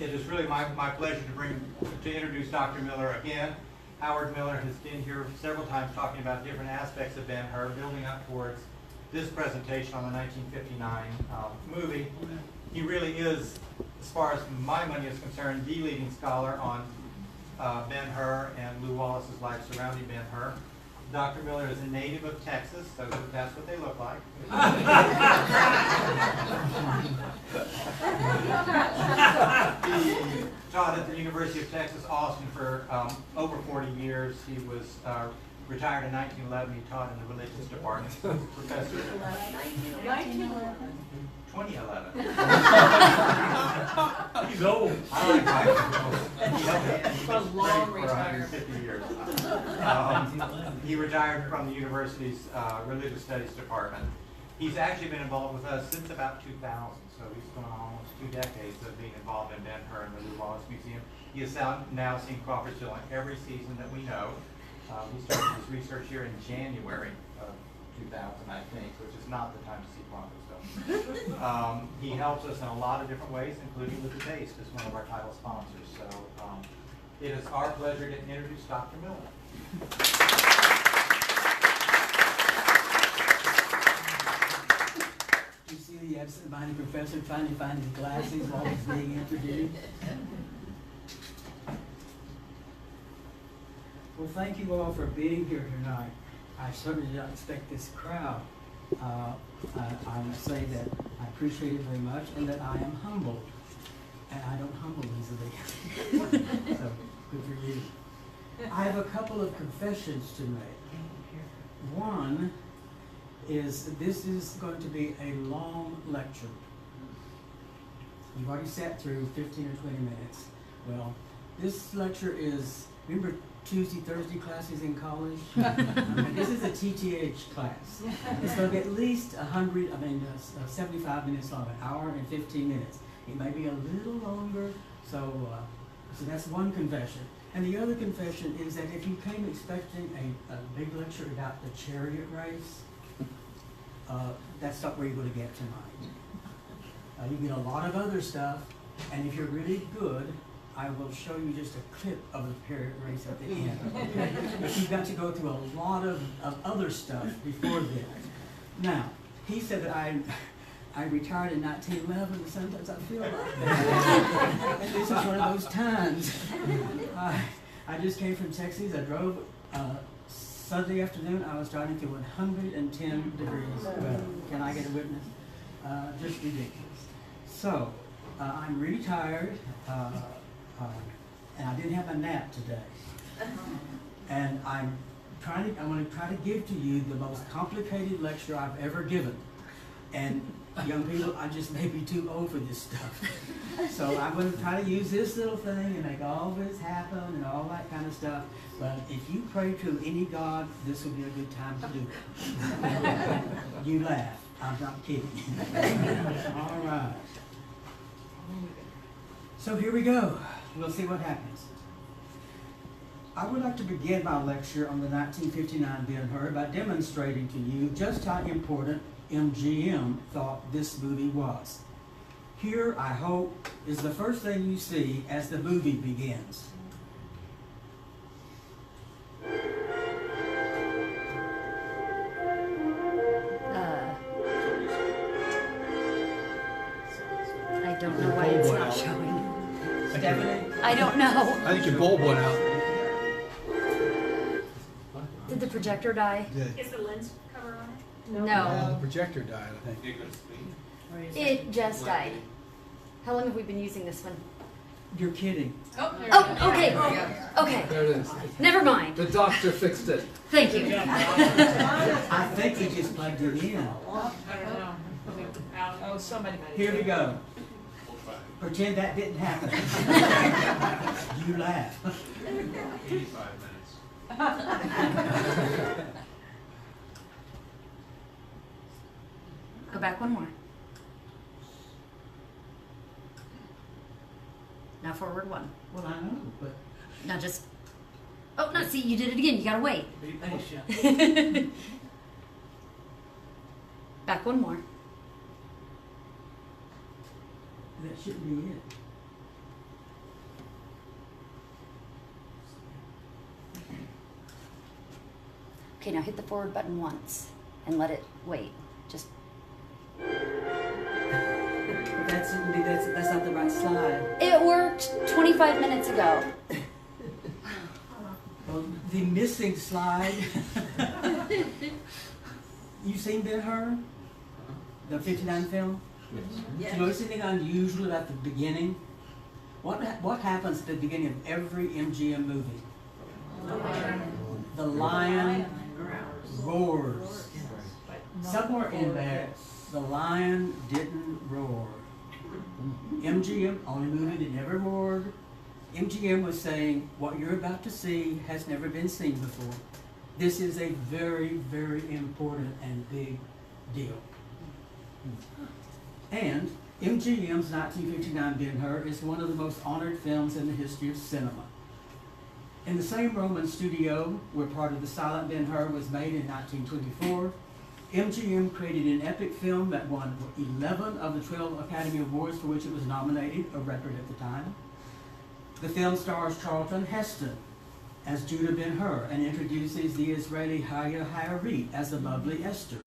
It is really my pleasure to introduce Dr. Miller again. Howard Miller has been here several times talking about different aspects of Ben Hur, building up towards this presentation on the 1959 movie. He really is, as far as my money is concerned, the leading scholar on Ben Hur and Lew Wallace's life surrounding Ben Hur. Dr. Miller is a native of Texas, so that's what they look like. He taught at the University of Texas, Austin for over 40 years. He was retired in 1911. He taught in the religious department. Professor. 2011. He's old. I like Mike. He's for 150 years. He retired from the university's religious studies department. He's actually been involved with us since about 2000, so he's going on almost 2 decades of being involved in Ben Hur and the Lew Wallace Museum. He has now seen Crawfordsville in every season that we know. He started his research here in January of 2000, I think, which is not the time to see Crawfordsville. He helps us in a lot of different ways, including with the taste as one of our title sponsors. So it is our pleasure to introduce Dr. Miller. You see the absent-minded professor finally finding his glasses while he's being introduced. Well, thank you all for being here tonight. I certainly did not expect this crowd. I must say that I appreciate it very much and that I am humbled. And I don't humble easily. So, good for you. I have a couple of confessions to make. One is this is going to be a long lecture. You've already sat through 15 or 20 minutes. Well, this lecture is, remember Tuesday, Thursday classes in college? This is a TTH class. It's going to be at least 75 minutes long, an hour and 15 minutes. It may be a little longer, so that's one confession. And the other confession is that if you came expecting a big lecture about the chariot race, that's not where you're going to get tonight. You get a lot of other stuff, and if you're really good, I will show you just a clip of the chariot race at the end. Okay? But you've got to go through a lot of other stuff before then. Now, he said that I retired in 1911, and sometimes I feel like that. And this is one of those times. I just came from Texas. I drove Sunday afternoon. I was driving to 110 degrees weather. Can I get a witness? Just ridiculous. So, I'm really tired, and I didn't have a nap today. And I'm going to try to give to you the most complicated lecture I've ever given. And young people, I just may be too old for this stuff. So I'm going to try to use this little thing and make all this happen and all that kind of stuff. But if you pray to any God, this will be a good time to do it. You laugh. I'm not kidding. All right. So here we go. We'll see what happens. I would like to begin my lecture on the 1959 Ben Hur by demonstrating to you just how important MGM thought this movie was. Here, I hope, is the first thing you see as the movie begins. I don't know why it's not showing. Stephanie? I don't know. I think your bulb went out. Did the projector die? Did. Is the lens cover on it? No. The projector died, I think. It just died. How long have we been using this one? You're kidding. Oh, okay. Okay. There it is. Never mind. The doctor fixed it. Thank you. I think he just plugged it in. I don't know. Oh, somebody might have. Here we go. Pretend that didn't happen. You laugh. 85 minutes. Go back one more. Now forward one. Well, I know, but Now just. Oh, no, see, you did it again. You gotta wait. be patient. Back one more. That shouldn't be it. Okay, now hit the forward button once and let it wait. Just That's not the right slide. it worked 25 minutes ago. Well, the missing slide. You seen Ben Hur? The 59 film? Yes. Do you notice anything unusual about the beginning? What happens at the beginning of every MGM movie? The lion roars. Somewhere in there, the lion didn't roar. MGM, only movie that never roared. MGM was saying, what you're about to see has never been seen before. This is a very, very important and big deal. And MGM's 1959 Ben Hur is one of the most honored films in the history of cinema. In the same Roman studio where part of the silent Ben Hur was made in 1924, MGM created an epic film that won 11 of the 12 Academy Awards for which it was nominated, a record at the time. The film stars Charlton Heston as Judah Ben Hur and introduces the Israeli Haya Hayarit as the lovely Esther.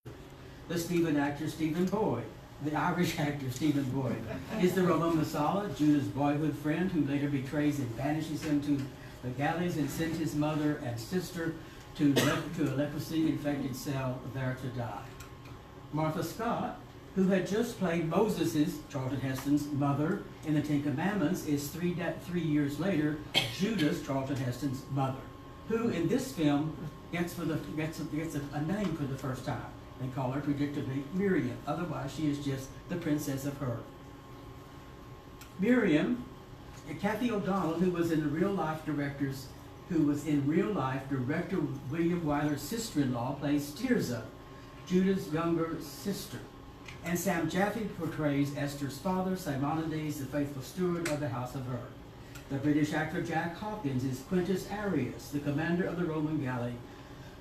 The Irish actor Stephen Boyd is the Roman Messala, Judah's boyhood friend who later betrays and banishes him to the galleys and sends his mother and sister to a leprosy-infected cell there to die. Martha Scott, who had just played Moses', Charlton Heston's, mother in the Ten Commandments, is 3 years later Judah's, Charlton Heston's, mother, who in this film gets a name for the first time. They call her predictably Miriam. Otherwise, she is just the princess of Hur. Miriam, Kathy O'Donnell, who was in real life director William Wyler's sister-in-law, plays Tirzah, Judah's younger sister. And Sam Jaffe portrays Esther's father, Simonides, the faithful steward of the house of Hur. The British actor Jack Hawkins is Quintus Arrius, the commander of the Roman galley,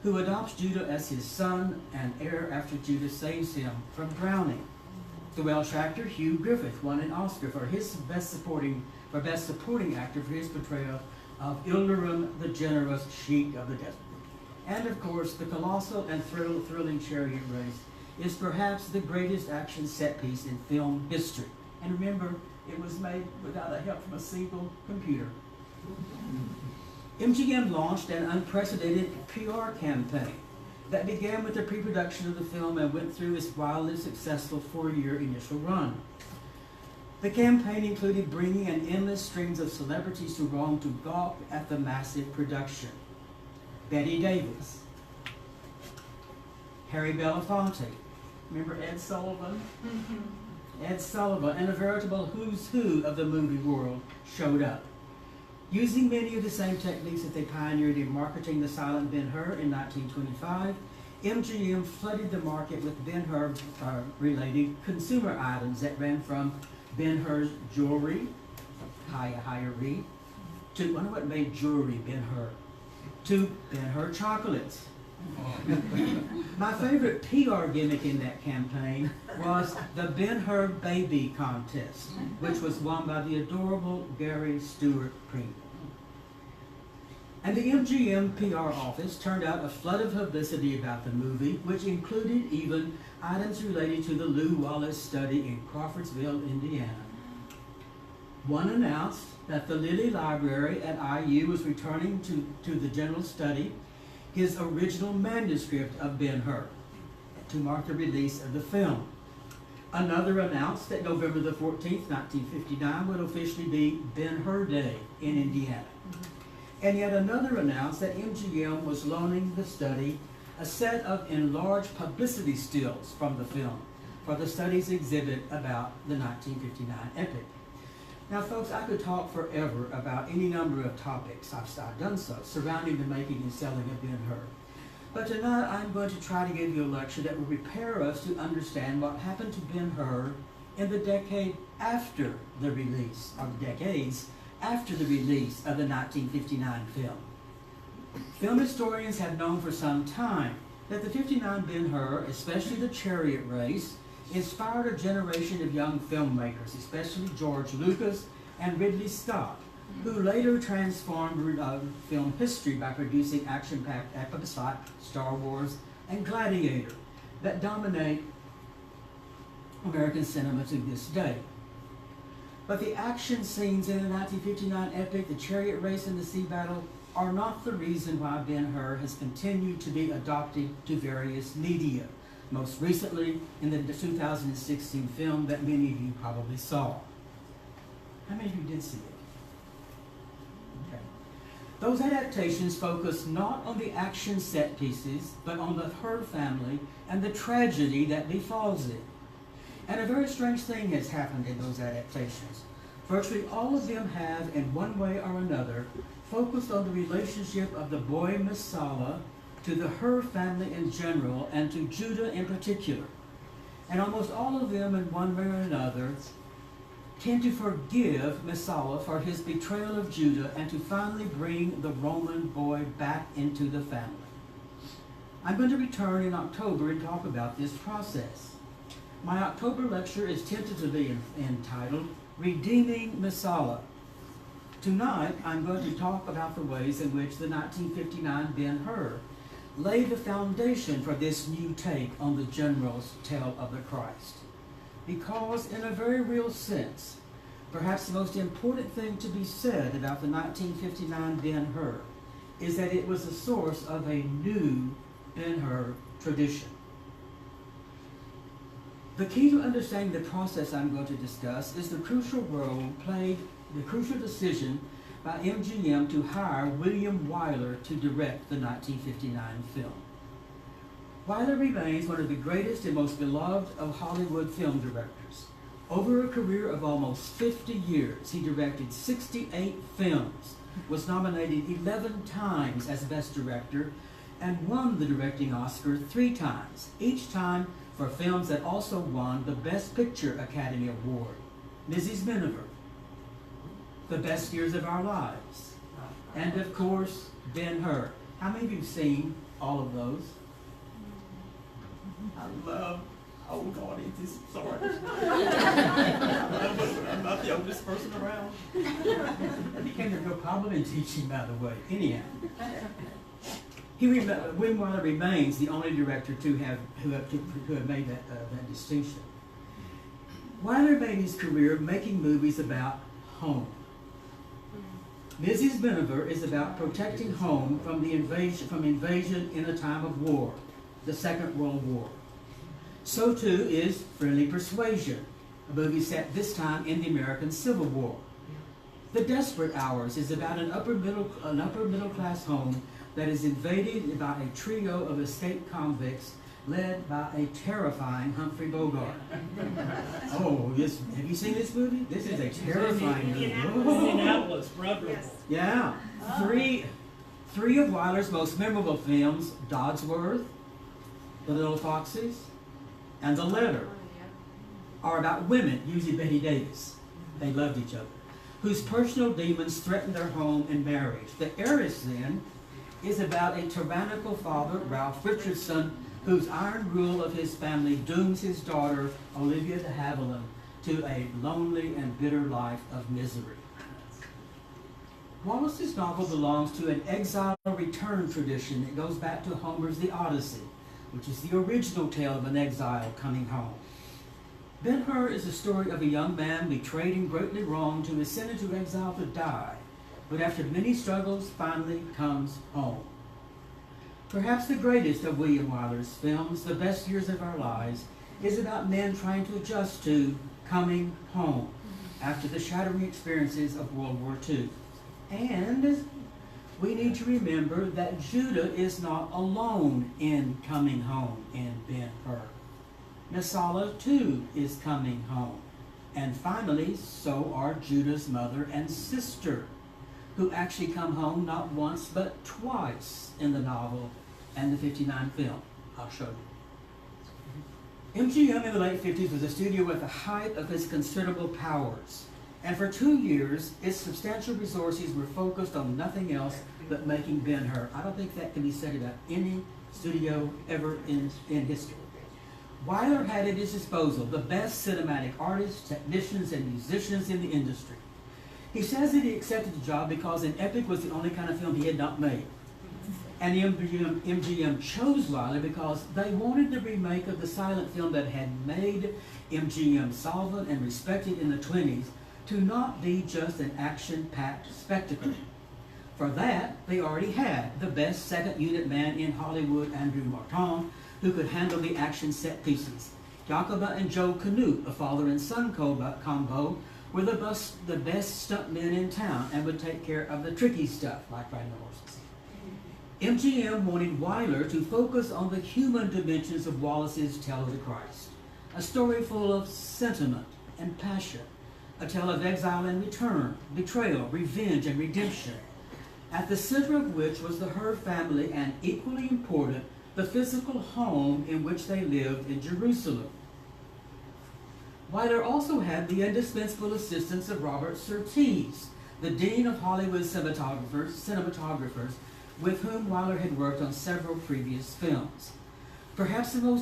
who adopts Judah as his son and heir after Judah saves him from drowning. The Welsh actor Hugh Griffith won an Oscar for his best supporting actor for his portrayal of Ilderim, the generous sheik of the desert. And of course, the colossal and thrilling chariot race is perhaps the greatest action set piece in film history. And remember, it was made without the help from a single computer. MGM launched an unprecedented PR campaign that began with the pre-production of the film and went through its wildly successful 4-year initial run. The campaign included bringing in endless strings of celebrities to Rome to gawk at the massive production. Betty Davis, Harry Belafonte, remember Ed Sullivan? Ed Sullivan, and a veritable who's who of the movie world showed up. Using many of the same techniques that they pioneered in marketing the silent Ben Hur in 1925, MGM flooded the market with Ben Hur related consumer items that ran from Ben Hur's jewelry, Hayarit, to, I wonder what made jewelry Ben Hur, to Ben Hur chocolates. My favorite PR gimmick in that campaign was the Ben Hur Baby Contest, which was won by the adorable Gary Stewart Primo. And the MGM PR office turned out a flood of publicity about the movie, which included even items related to the Lew Wallace study in Crawfordsville, Indiana. One announced that the Lilly Library at IU was returning to the general study his original manuscript of Ben Hur to mark the release of the film. Another announced that November the 14th, 1959 would officially be Ben Hur Day in Indiana. And yet another announced that MGM was loaning the study a set of enlarged publicity stills from the film for the study's exhibit about the 1959 epic. Now folks, I could talk forever about any number of topics, I've done so, surrounding the making and selling of Ben Hur. But tonight I'm going to try to give you a lecture that will prepare us to understand what happened to Ben Hur in the decade after the release, or the decades after the release of the 1959 film. Film historians have known for some time that the 59 Ben Hur, especially the chariot race, inspired a generation of young filmmakers, especially George Lucas and Ridley Scott, who later transformed film history by producing action-packed epics like Star Wars and Gladiator that dominate American cinema to this day. But the action scenes in the 1959 epic, the chariot race and the sea battle, are not the reason why Ben Hur has continued to be adopted to various media, most recently in the 2016 film that many of you probably saw. How many of you did see it? Okay. Those adaptations focus not on the action set pieces, but on the Hur family and the tragedy that befalls it. And a very strange thing has happened in those adaptations. Virtually all of them have, in one way or another, focused on the relationship of the boy Messala to the Hur family in general and to Judah in particular. And almost all of them, in one way or another, tend to forgive Messala for his betrayal of Judah and to finally bring the Roman boy back into the family. I'm going to return in October and talk about this process. My October lecture is tentatively entitled Redeeming Messala. Tonight, I'm going to talk about the ways in which the 1959 Ben Hur laid the foundation for this new take on the general's tale of the Christ. Because, in a very real sense, perhaps the most important thing to be said about the 1959 Ben Hur is that it was the source of a new Ben Hur tradition. The key to understanding the process I'm going to discuss is the crucial role played, the crucial decision by MGM to hire William Wyler to direct the 1959 film. Wyler remains one of the greatest and most beloved of Hollywood film directors. Over a career of almost 50 years, he directed 68 films, was nominated 11 times as Best Director, and won the directing Oscar 3 times, each time for films that also won the Best Picture Academy Award. Mrs. Miniver, The Best Years of Our Lives, and of course, Ben Hur. How many of you have seen all of those? I love old audiences, sorry. I'm not the oldest person around. That became a real problem in teaching, by the way. Anyhow. Wim Wyler remains the only director who have made that distinction. Wyler made his career making movies about home. Mrs. Miniver is about protecting home from invasion in a time of war, the Second World War. So too is Friendly Persuasion, a movie set this time in the American Civil War. The Desperate Hours is about an upper middle class home that is invaded by a trio of escaped convicts led by a terrifying Humphrey Bogart. Oh, yes. Have you seen this movie? This is a terrifying movie. Indianapolis, brother. Yeah. Three of Wyler's most memorable films, Dodsworth, The Little Foxes, and The Letter, are about women, usually Betty Davis. They loved each other, whose personal demons threatened their home and marriage. The Heiress, then, is about a tyrannical father, Ralph Richardson, whose iron rule of his family dooms his daughter, Olivia de Havilland, to a lonely and bitter life of misery. Wallace's novel belongs to an exile return tradition that goes back to Homer's The Odyssey, which is the original tale of an exile coming home. Ben Hur is the story of a young man betrayed and greatly wronged who is sent into exile to die, but after many struggles finally comes home. Perhaps the greatest of William Wyler's films, The Best Years of Our Lives, is about men trying to adjust to coming home after the shattering experiences of World War II. And we need to remember that Judah is not alone in coming home in Ben Hur. Messala too is coming home. And finally, so are Judah's mother and sister, who actually come home not once but twice in the novel and the 59 film. I'll show you. MGM in the late 50s was a studio at the height of its considerable powers. And for 2 years, its substantial resources were focused on nothing else but making Ben Hur. I don't think that can be said about any studio ever in history. Wyler had at his disposal the best cinematic artists, technicians, and musicians in the industry. He says that he accepted the job because an epic was the only kind of film he had not made. And MGM chose Wyler because they wanted the remake of the silent film that had made MGM solvent and respected in the 20s to not be just an action-packed spectacle. For that, they already had the best second unit man in Hollywood, Andrew Martin, who could handle the action set pieces. Jacoba and Joe Canute, a father and son combo, were the best stuntmen in town and would take care of the tricky stuff, like riding the horses. MGM wanted Wyler to focus on the human dimensions of Wallace's Tale of the Christ, a story full of sentiment and passion, a tale of exile and return, betrayal, revenge, and redemption, at the center of which was the Hur family and, equally important, the physical home in which they lived in Jerusalem. Wyler also had the indispensable assistance of Robert Surtees, the dean of Hollywood cinematographers, with whom Wyler had worked on several previous films. Perhaps more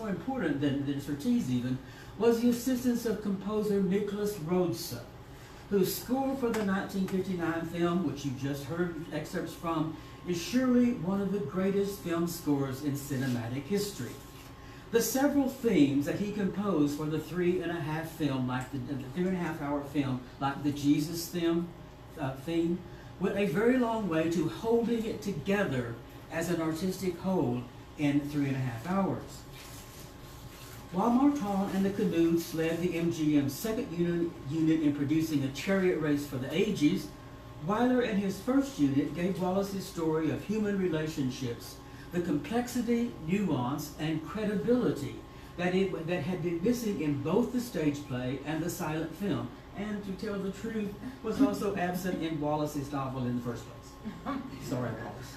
important than Surtees even, was the assistance of composer Nicholas Roedse, whose score for the 1959 film, which you just heard excerpts from, is surely one of the greatest film scores in cinematic history. The several themes that he composed for the 3.5 film, like the 3.5 hour film, like the Jesus theme, went a very long way to holding it together as an artistic whole in 3.5 hours. While Martin and the Canutes led the MGM second unit in producing A Chariot Race for the Ages, Wyler and his first unit gave Wallace's story of human relationships the complexity, nuance, and credibility that had been missing in both the stage play and the silent film, and to tell the truth, was also absent in Wallace's novel in the first place. Sorry, Wallace.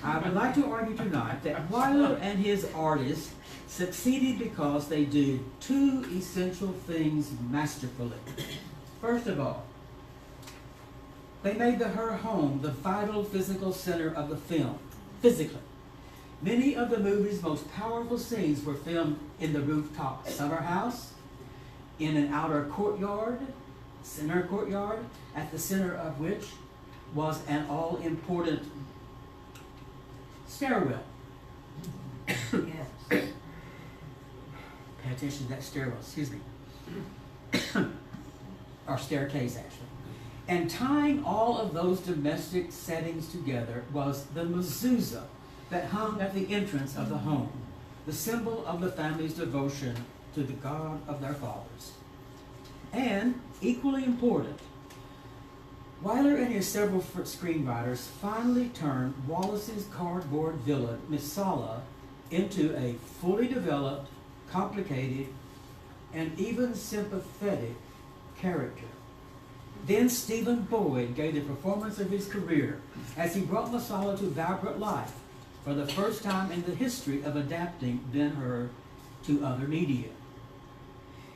I would like to argue tonight that Wyler and his artists succeeded because they did two essential things masterfully. First of all, they made the Hur home the vital physical center of the film, physically. Many of the movie's most powerful scenes were filmed in the rooftop summer house, in an outer courtyard, center courtyard, at the center of which was an all-important stairwell. Yes. Pay attention to that stairwell, excuse me. Or staircase, actually. And tying all of those domestic settings together was the mezuzah that hung at the entrance of the home, the symbol of the family's devotion to the God of their fathers. And, equally important, Wyler and his several screenwriters finally turned Wallace's cardboard villain, Messala, into a fully developed, complicated, and even sympathetic character. Then Stephen Boyd gave the performance of his career as he brought Messala to vibrant life for the first time in the history of adapting Ben Hur to other media.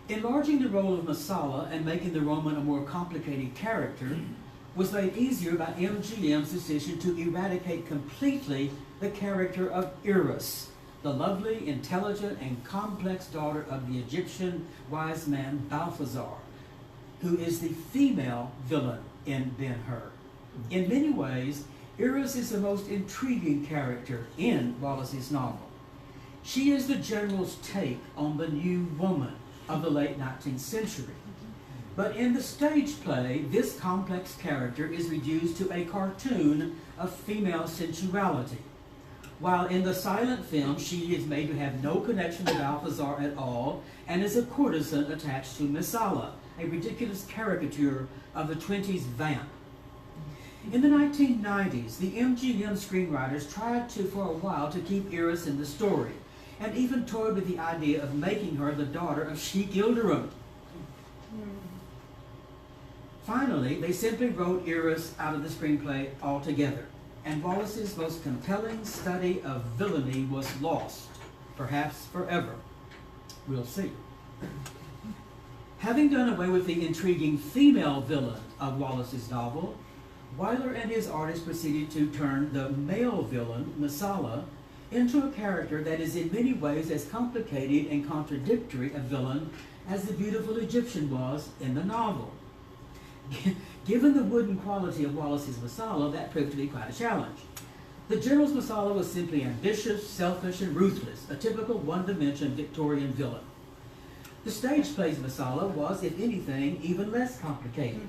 Enlarging the role of Messala and making the Roman a more complicated character was made easier by MGM's decision to eradicate completely the character of Iris, the lovely, intelligent, and complex daughter of the Egyptian wise man Balthazar, who is the female villain in Ben Hur. In many ways, Iris is the most intriguing character in Wallace's novel. She is the general's take on the new woman of the late 19th century. But in the stage play, this complex character is reduced to a cartoon of female sensuality, while in the silent film, she is made to have no connection to Balthazar at all and is a courtesan attached to Messala, a ridiculous caricature of the 20s vamp. In the 1990s, the MGM screenwriters tried for a while to keep Iris in the story, and even toyed with the idea of making her the daughter of Sheik Yildirim. Finally, they simply wrote Iris out of the screenplay altogether, and Wallace's most compelling study of villainy was lost, perhaps forever. We'll see. Having done away with the intriguing female villain of Wallace's novel, Wyler and his artists proceeded to turn the male villain, Messala, into a character that is in many ways as complicated and contradictory a villain as the beautiful Egyptian was in the novel. Given the wooden quality of Wallace's Messala, that proved to be quite a challenge. The general's Messala was simply ambitious, selfish, and ruthless, a typical one-dimension Victorian villain. The stage play's Messala was, if anything, even less complicated.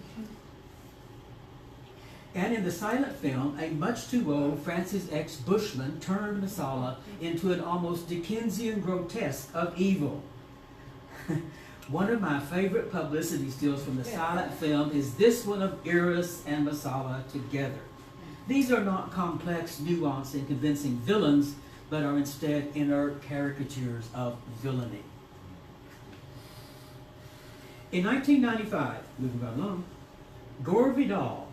And in the silent film, a much too old Francis X. Bushman turned Messala into an almost Dickensian grotesque of evil. One of my favorite publicity stills from the silent film is this one of Eros and Messala together. These are not complex, nuanced, and convincing villains, but are instead inert caricatures of villainy. In 1995, moving right along, Gore Vidal,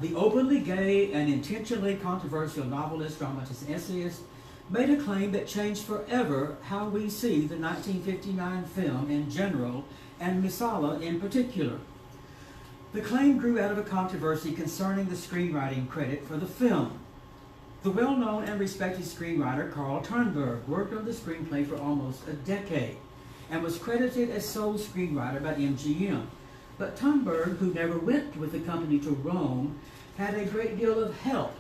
the openly gay and intentionally controversial novelist, dramatist, and essayist, made a claim that changed forever how we see the 1959 film in general and Messala in particular. The claim grew out of a controversy concerning the screenwriting credit for the film. The well-known and respected screenwriter Carl Turnberg worked on the screenplay for almost a decade and was credited as sole screenwriter by MGM. But Turnberg, who never went with the company to Rome, had a great deal of help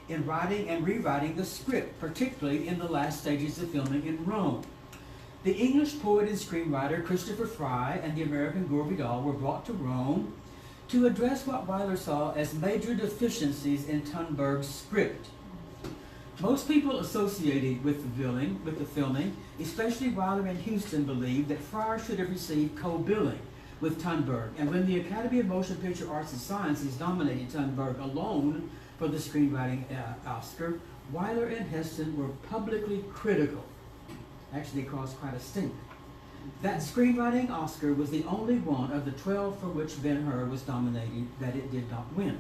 in writing and rewriting the script, particularly in the last stages of filming in Rome. The English poet and screenwriter Christopher Fry and the American Gore Vidal were brought to Rome to address what Wyler saw as major deficiencies in Turnberg's script. Most people associated with the filming, especially Wyler and Houston, believed that Fry should have received co-billing with Turnberg, and when the Academy of Motion Picture Arts and Sciences nominated Turnberg alone for the screenwriting Oscar, Wyler and Heston were publicly critical. Actually, they caused quite a stink. That screenwriting Oscar was the only one of the 12 for which Ben Hur was nominated that it did not win.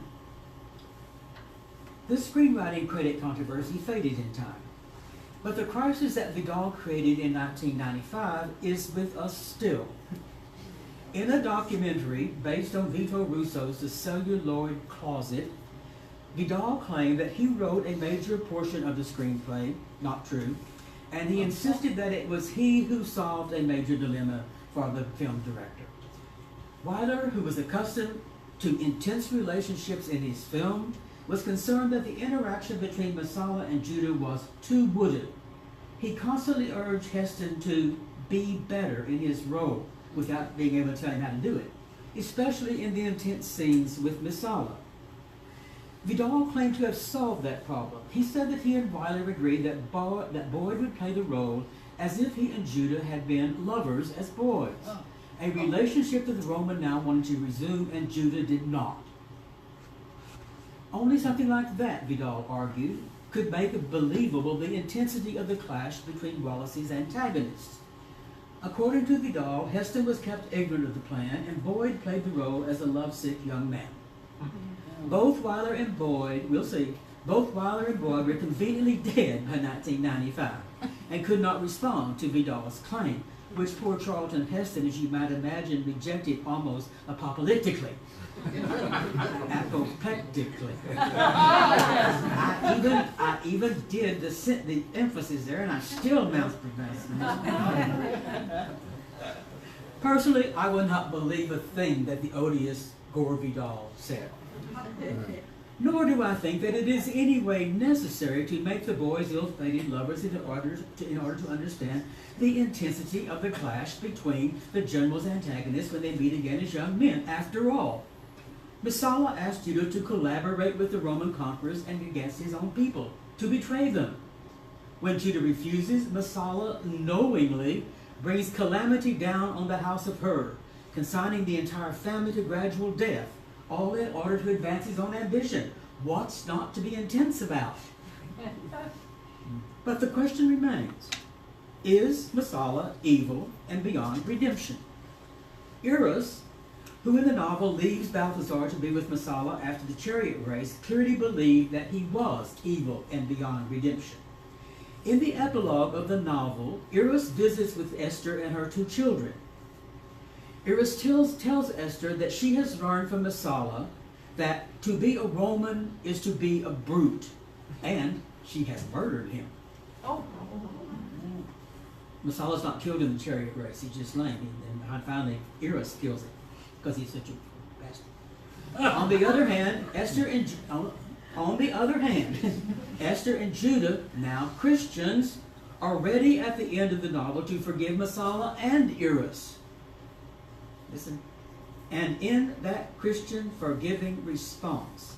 This screenwriting credit controversy faded in time, but the crisis that Vidal created in 1995 is with us still. In a documentary based on Vito Russo's The Celluloid Closet, Vidal claimed that he wrote a major portion of the screenplay, not true, and he insisted that it was he who solved a major dilemma for the film director. Wyler, who was accustomed to intense relationships in his film, was concerned that the interaction between Messala and Judah was too wooded. He constantly urged Heston to be better in his role without being able to tell him how to do it, especially in the intense scenes with Messala. Vidal claimed to have solved that problem. He said that he and Wyler agreed that Boyd would play the role as if he and Judah had been lovers as boys, a relationship that the Roman now wanted to resume and Judah did not. Only something like that, Vidal argued, could make believable the intensity of the clash between Wallace's antagonists. According to Vidal, Heston was kept ignorant of the plan, and Boyd played the role as a lovesick young man. Both Wyler and Boyd, we'll see, both Wyler and Boyd were conveniently dead by 1995 and could not respond to Vidal's claim, which poor Charlton Heston, as you might imagine, rejected almost apocalyptically. Apoplectically. I even did the emphasis there, and I still mispronounced it. Personally, I would not believe a thing that the odious Gore Vidal said. Nor do I think that it is any way necessary to make the boys ill-fated lovers in order to understand the intensity of the clash between the general's antagonists when they meet again as young men. After all, Messala asked Judah to collaborate with the Roman conquerors and against his own people, to betray them. When Judah refuses, Messala knowingly brings calamity down on the house of Hur, consigning the entire family to gradual death, all in order to advance his own ambition. What's not to be intense about? But the question remains, is Messala evil and beyond redemption? Eros, who in the novel leaves Balthazar to be with Messala after the chariot race, clearly believed that he was evil and beyond redemption. In the epilogue of the novel, Eros visits with Esther and her 2 children. Eros tells Esther that she has learned from Messala that to be a Roman is to be a brute, and she has murdered him. Oh. Messala's not killed in the chariot race, he's just lame, and finally Eros kills him. because he's such a bastard. On the other hand, on the other hand, Esther and Judah, now Christians, are ready at the end of the novel to forgive Messala and Eros. Listen. And in that Christian forgiving response,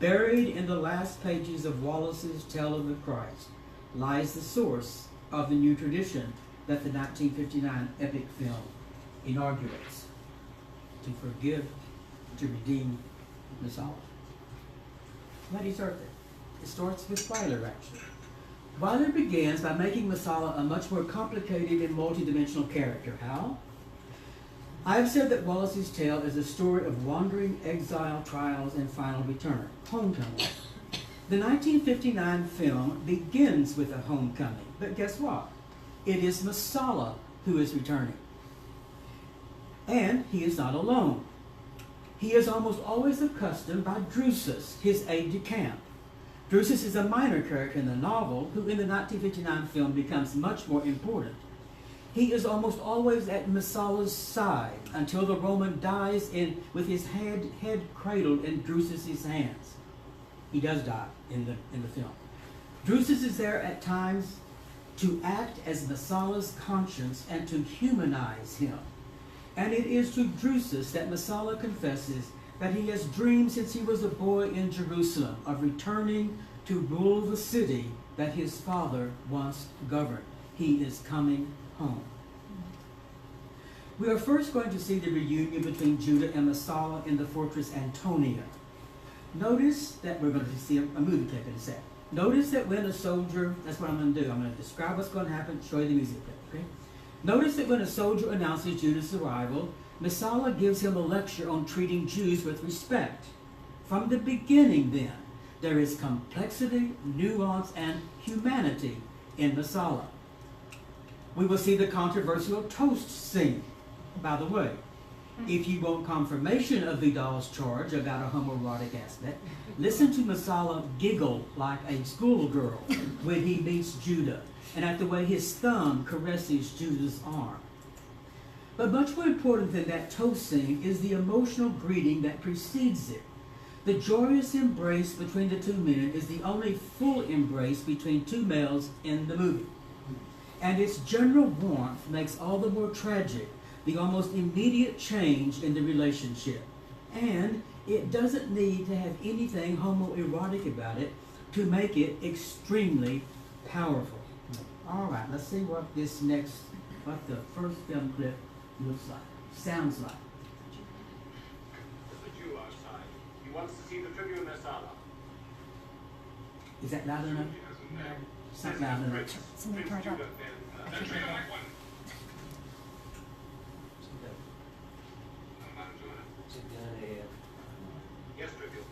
buried in the last pages of Wallace's Tale of the Christ, lies the source of the new tradition that the 1959 epic film inaugurates. To forgive, to redeem Messala. How do you start there? It starts with Weiler, actually. Weiler begins by making Messala a much more complicated and multidimensional character. How? I have said that Wallace's tale is a story of wandering, exile, trials, and final return. Homecoming. The 1959 film begins with a homecoming, but guess what? It is Messala who is returning. And he is not alone. He is almost always accompanied by Drusus, his aide-de-camp. Drusus is a minor character in the novel, who in the 1959 film becomes much more important. He is almost always at Messala's side until the Roman dies with his head cradled in Drusus's hands. He does die in the film. Drusus is there at times to act as Messala's conscience and to humanize him. And it is to Drusus that Messala confesses that he has dreamed since he was a boy in Jerusalem of returning to rule the city that his father once governed. He is coming home. We are first going to see the reunion between Judah and Messala in the fortress Antonia. Notice that we're going to see a movie clip in a sec. Notice that when a soldier, that's what I'm going to do. I'm going to describe what's going to happen, show you the music clip, okay? Notice that when a soldier announces Judah's arrival, Messala gives him a lecture on treating Jews with respect. From the beginning, then, there is complexity, nuance, and humanity in Messala. We will see the controversial toast scene. By the way, if you want confirmation of Vidal's charge about a homoerotic aspect, listen to Messala giggle like a schoolgirl when he meets Judah, and at the way his thumb caresses Judah's arm. But much more important than that toast scene is the emotional greeting that precedes it. The joyous embrace between the two men is the only full embrace between two males in the movie. And its general warmth makes all the more tragic the almost immediate change in the relationship. And it doesn't need to have anything homoerotic about it to make it extremely powerful. All right, let's see what the first film clip looks like, sounds like. There's a Jew outside. He wants to see the Tribune Messala. Is that loud enough? It's not loud enough. Somebody turn it up. Yes, Tribune.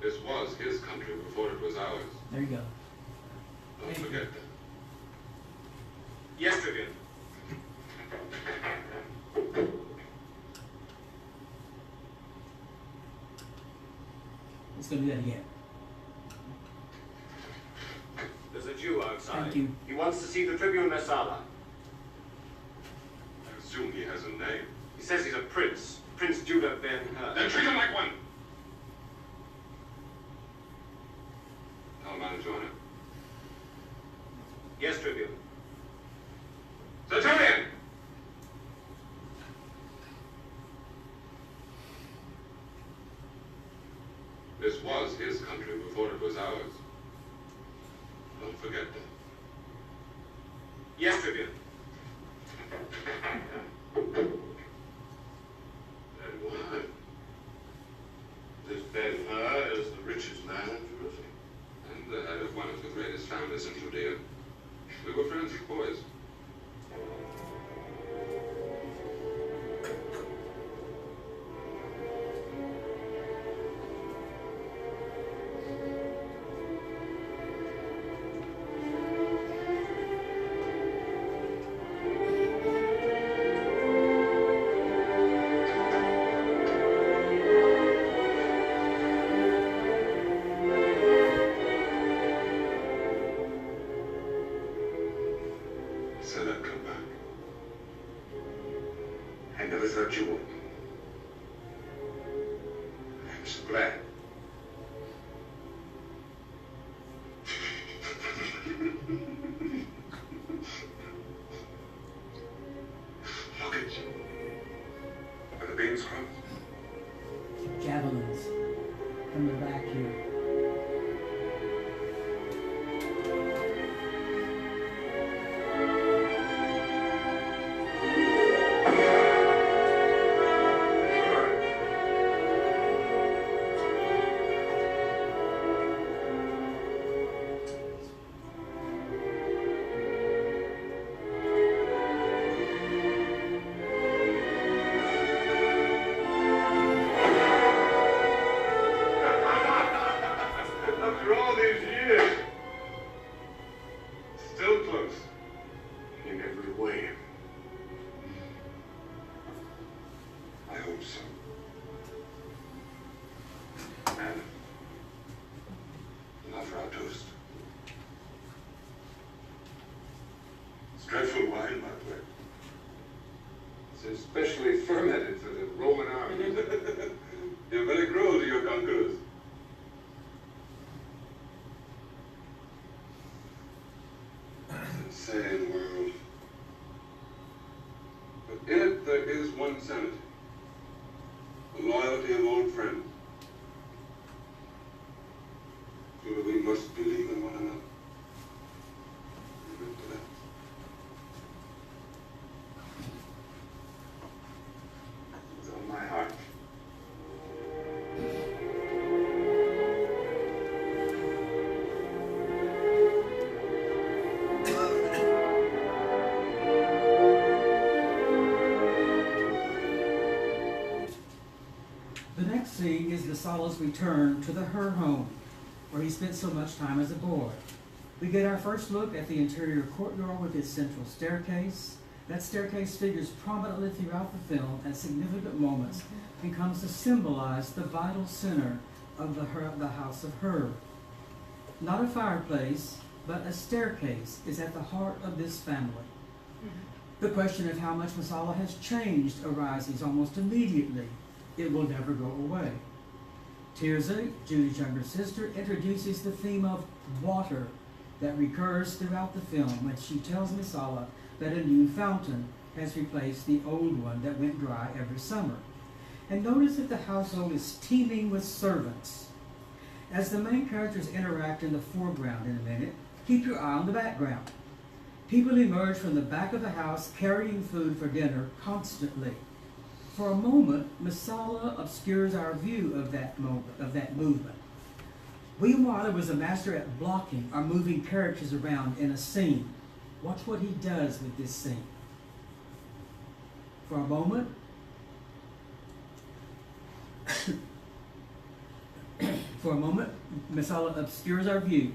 This was his country before it was ours. There you go. Don't forget that. Yes, Tribune. Let's go do that again. There's a Jew outside. Thank you. He wants to see the Tribune Messala. I assume he has a name. He says he's a prince. Prince Judah Ben Hur. Then treat him like one. I'll manage on it. Yes, Tribune. Centurion! This was his country before it was ours. Don't forget that. Yes, Tribune. Then why? This Ben Hur is the richest man in Jerusalem. And the head of one of the greatest families in Judea. We were friends as boys. Professor Jewel. I'm so glad. Look at you. Are the beams crossed? Javelins from the back here. After all these years, still close in every way. I hope so. And now for our toast. It's dreadful wine, by the way. It's especially fermented for the Roman army. You're very cruel to your conquerors. Insane world. But in it there is one sanity. The loyalty of old friends. So that we must believe in one another. Remember that. It's on my heart. The next scene is Messala's return to the Hur home, where he spent so much time as a boy. We get our first look at the interior courtyard with its central staircase. That staircase figures prominently throughout the film at significant moments and comes to symbolize the vital center of the house of Hur. Not a fireplace, but a staircase is at the heart of this family. The question of how much Messala has changed arises almost immediately. It will never go away. Tirza, Judah's younger sister, introduces the theme of water that recurs throughout the film when she tells Messala that a new fountain has replaced the old one that went dry every summer. And notice that the household is teeming with servants. As the main characters interact in the foreground in a minute, keep your eye on the background. People emerge from the back of the house carrying food for dinner constantly. For a moment, Messala obscures our view of that movement. William Wyler was a master at blocking or moving characters around in a scene. Watch what he does with this scene. For a moment, Messala obscures our view,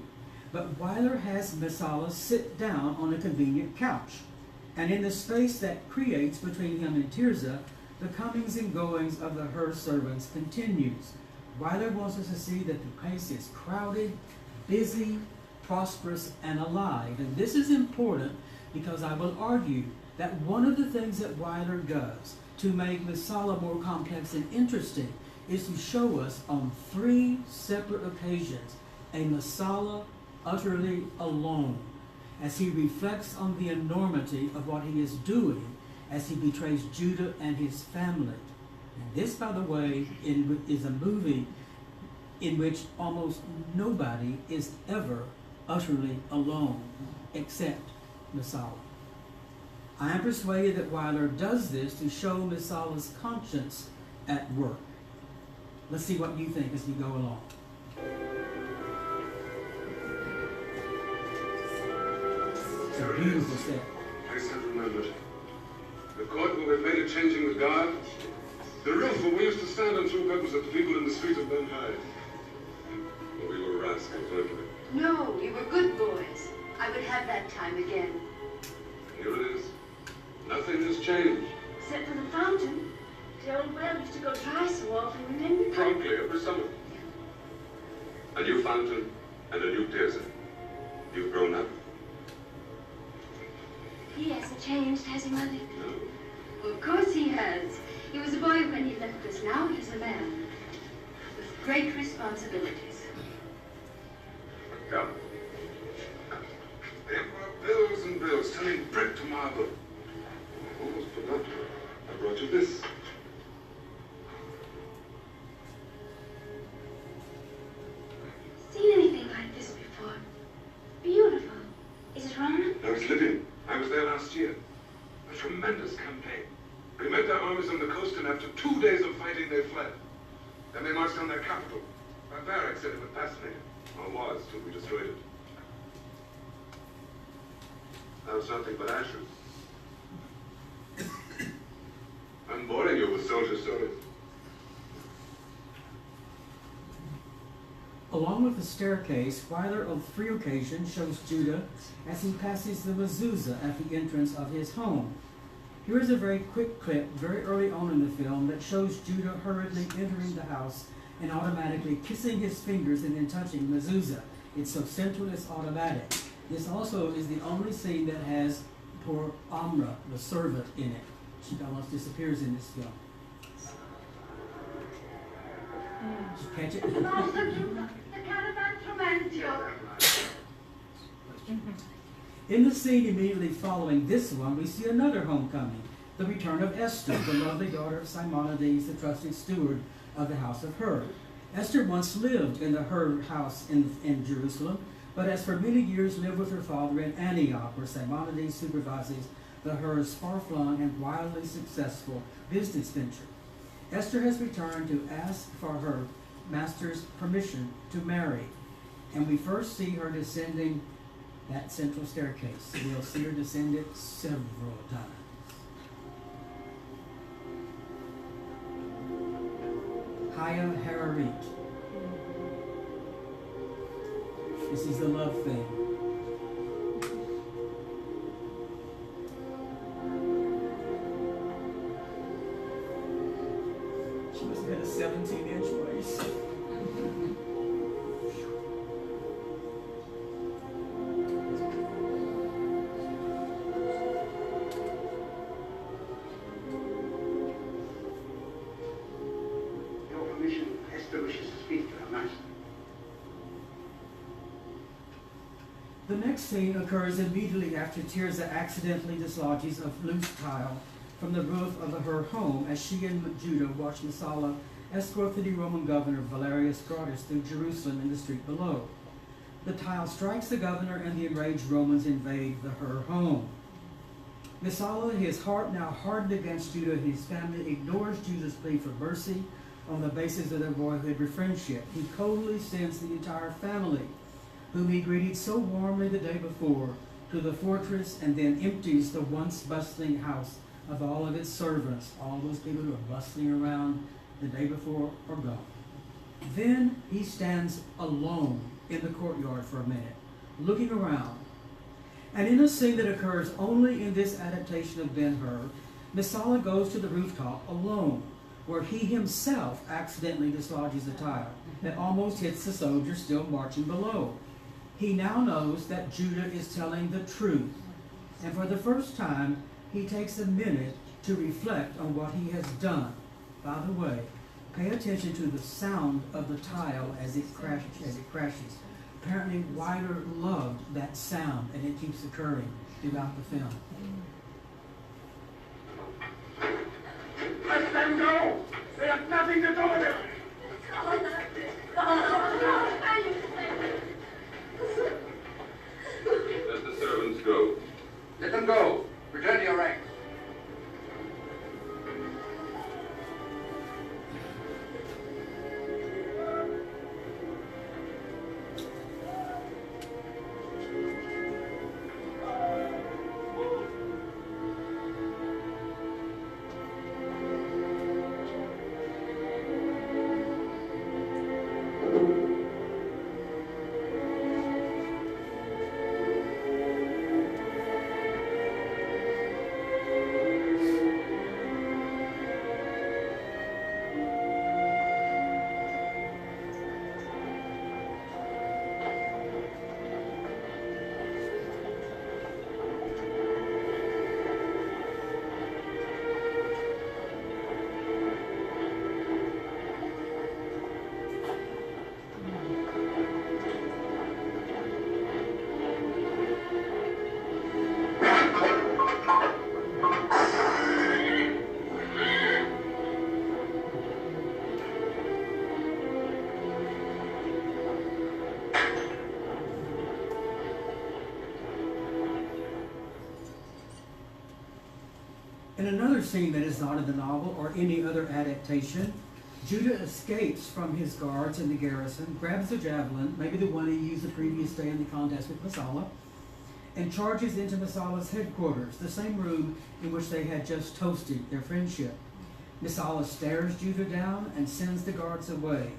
but Wyler has Messala sit down on a convenient couch, and in the space that creates between him and Tirza, the comings and goings of the Hur servants continues. Wyler wants us to see that the place is crowded, busy, prosperous, and alive. And this is important because I will argue that one of the things that Wyler does to make Messala more complex and interesting is to show us on 3 separate occasions a Messala utterly alone as he reflects on the enormity of what he is doing as he betrays Judah and his family. And this, by the way, is a movie in which almost nobody is ever utterly alone except Messala. I am persuaded that Wyler does this to show Messala's conscience at work. Let's see what you think as we go along. It's a beautiful set. Place I've remembered. The court where we played at changing the guard. The roof where we used to stand on 2 peppers at the people in the street of Ben Hur. Well, we were rascals, weren't we? No, we were good boys. I would have that time again. Here it is. Nothing has changed. Except for the fountain. The old well used to go dry so often, remember? Promptly every summer. A new fountain and a new Tirza. You've grown up. He hasn't changed, has he, Mother? No. Well, of course he has. He was a boy when he left us. Now he's a man with great responsibilities. Come. There were bills and bills, turning brick to marble. Almost forgot. I brought you this. Seen anything like this before? Beautiful. Is it Roman? I was Libyan. I was there last year. A tremendous campaign. We met their armies on the coast, and after 2 days of fighting, they fled. Then they marched on their capital. Barbaric said it would fascinate. Or was, till we destroyed it. Now it's nothing but ashes. I'm boring you with soldier stories. Along with the staircase, Weiler on 3 occasions shows Judah as he passes the mezuzah at the entrance of his home. Here is a very quick clip very early on in the film that shows Judah hurriedly entering the house and automatically kissing his fingers and then touching the mezuzah. It's so central, it's automatic. This also is the only scene that has poor Amra, the servant, in it. She almost disappears in this film. Did you catch it? The caravan from Antioch. In the scene immediately following this one, we see another homecoming, the return of Esther, the lovely daughter of Simonides, the trusted steward of the house of Hur. Esther once lived in the Hur house in Jerusalem, but has for many years lived with her father in Antioch, where Simonides supervises the Hur's far-flung and wildly successful business venture. Esther has returned to ask for her master's permission to marry, and we first see her descending that central staircase. We'll see her descend it several times. Haya Hararit. This is the love thing. She must have had a 17-inch waist. Your permission, Esther wishes to speak to her master. The next scene occurs immediately after Tirzah accidentally dislodges a loose tile from the roof of her home as she and Judah watch Messala escort the Roman governor Valerius Gratus through Jerusalem in the street below. The tile strikes the governor and the enraged Romans invade her home. Messala, his heart now hardened against Judah and his family, ignores Judah's plea for mercy on the basis of their boyhood friendship. He coldly sends the entire family, whom he greeted so warmly the day before, to the fortress, and then empties the once bustling house of all of its servants. All those people who are bustling around the day before are gone. Then he stands alone in the courtyard for a minute, looking around. And in a scene that occurs only in this adaptation of Ben Hur, Messala goes to the rooftop alone, where he himself accidentally dislodges a tile that almost hits the soldiers still marching below. He now knows that Judah is telling the truth, and for the first time, he takes a minute to reflect on what he has done. By the way, pay attention to the sound of the tile as it crashes. Apparently, Weiler loved that sound, and it keeps occurring throughout the film. Let them go! They have nothing to do with it! Let the servants go. Let them go! Return to your ranks. In another scene that is not in the novel or any other adaptation, Judah escapes from his guards in the garrison, grabs a javelin, maybe the one he used the previous day in the contest with Messala, and charges into Messala's headquarters, the same room in which they had just toasted their friendship. Messala stares Judah down and sends the guards away.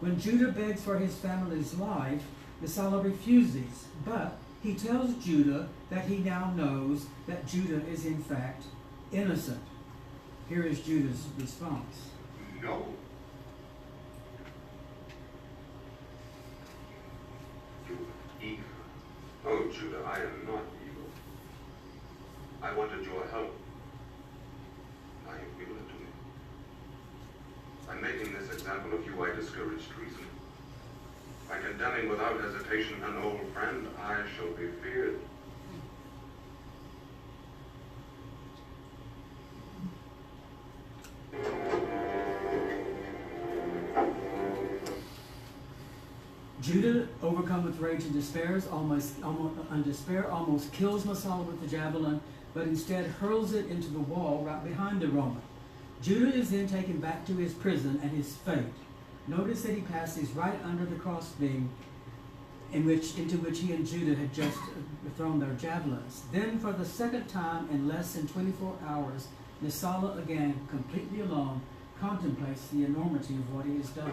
When Judah begs for his family's life, Messala refuses, but he tells Judah that he now knows that Judah is in fact innocent. Here is Judah's response. No. You evil. Oh, Judah, I am not evil. I wanted your help. Now you've given it to me. By making this example of you, I discouraged treason. By condemning without hesitation an old friend, I shall be feared. Judah, overcome with rage and despair, almost kills Messala with the javelin, but instead hurls it into the wall right behind the Roman. Judah is then taken back to his prison and his fate. Notice that he passes right under the crossbeam into which he and Judah had just thrown their javelins. Then, for the second time in less than 24 hours, Messala, again completely alone, contemplates the enormity of what he has done.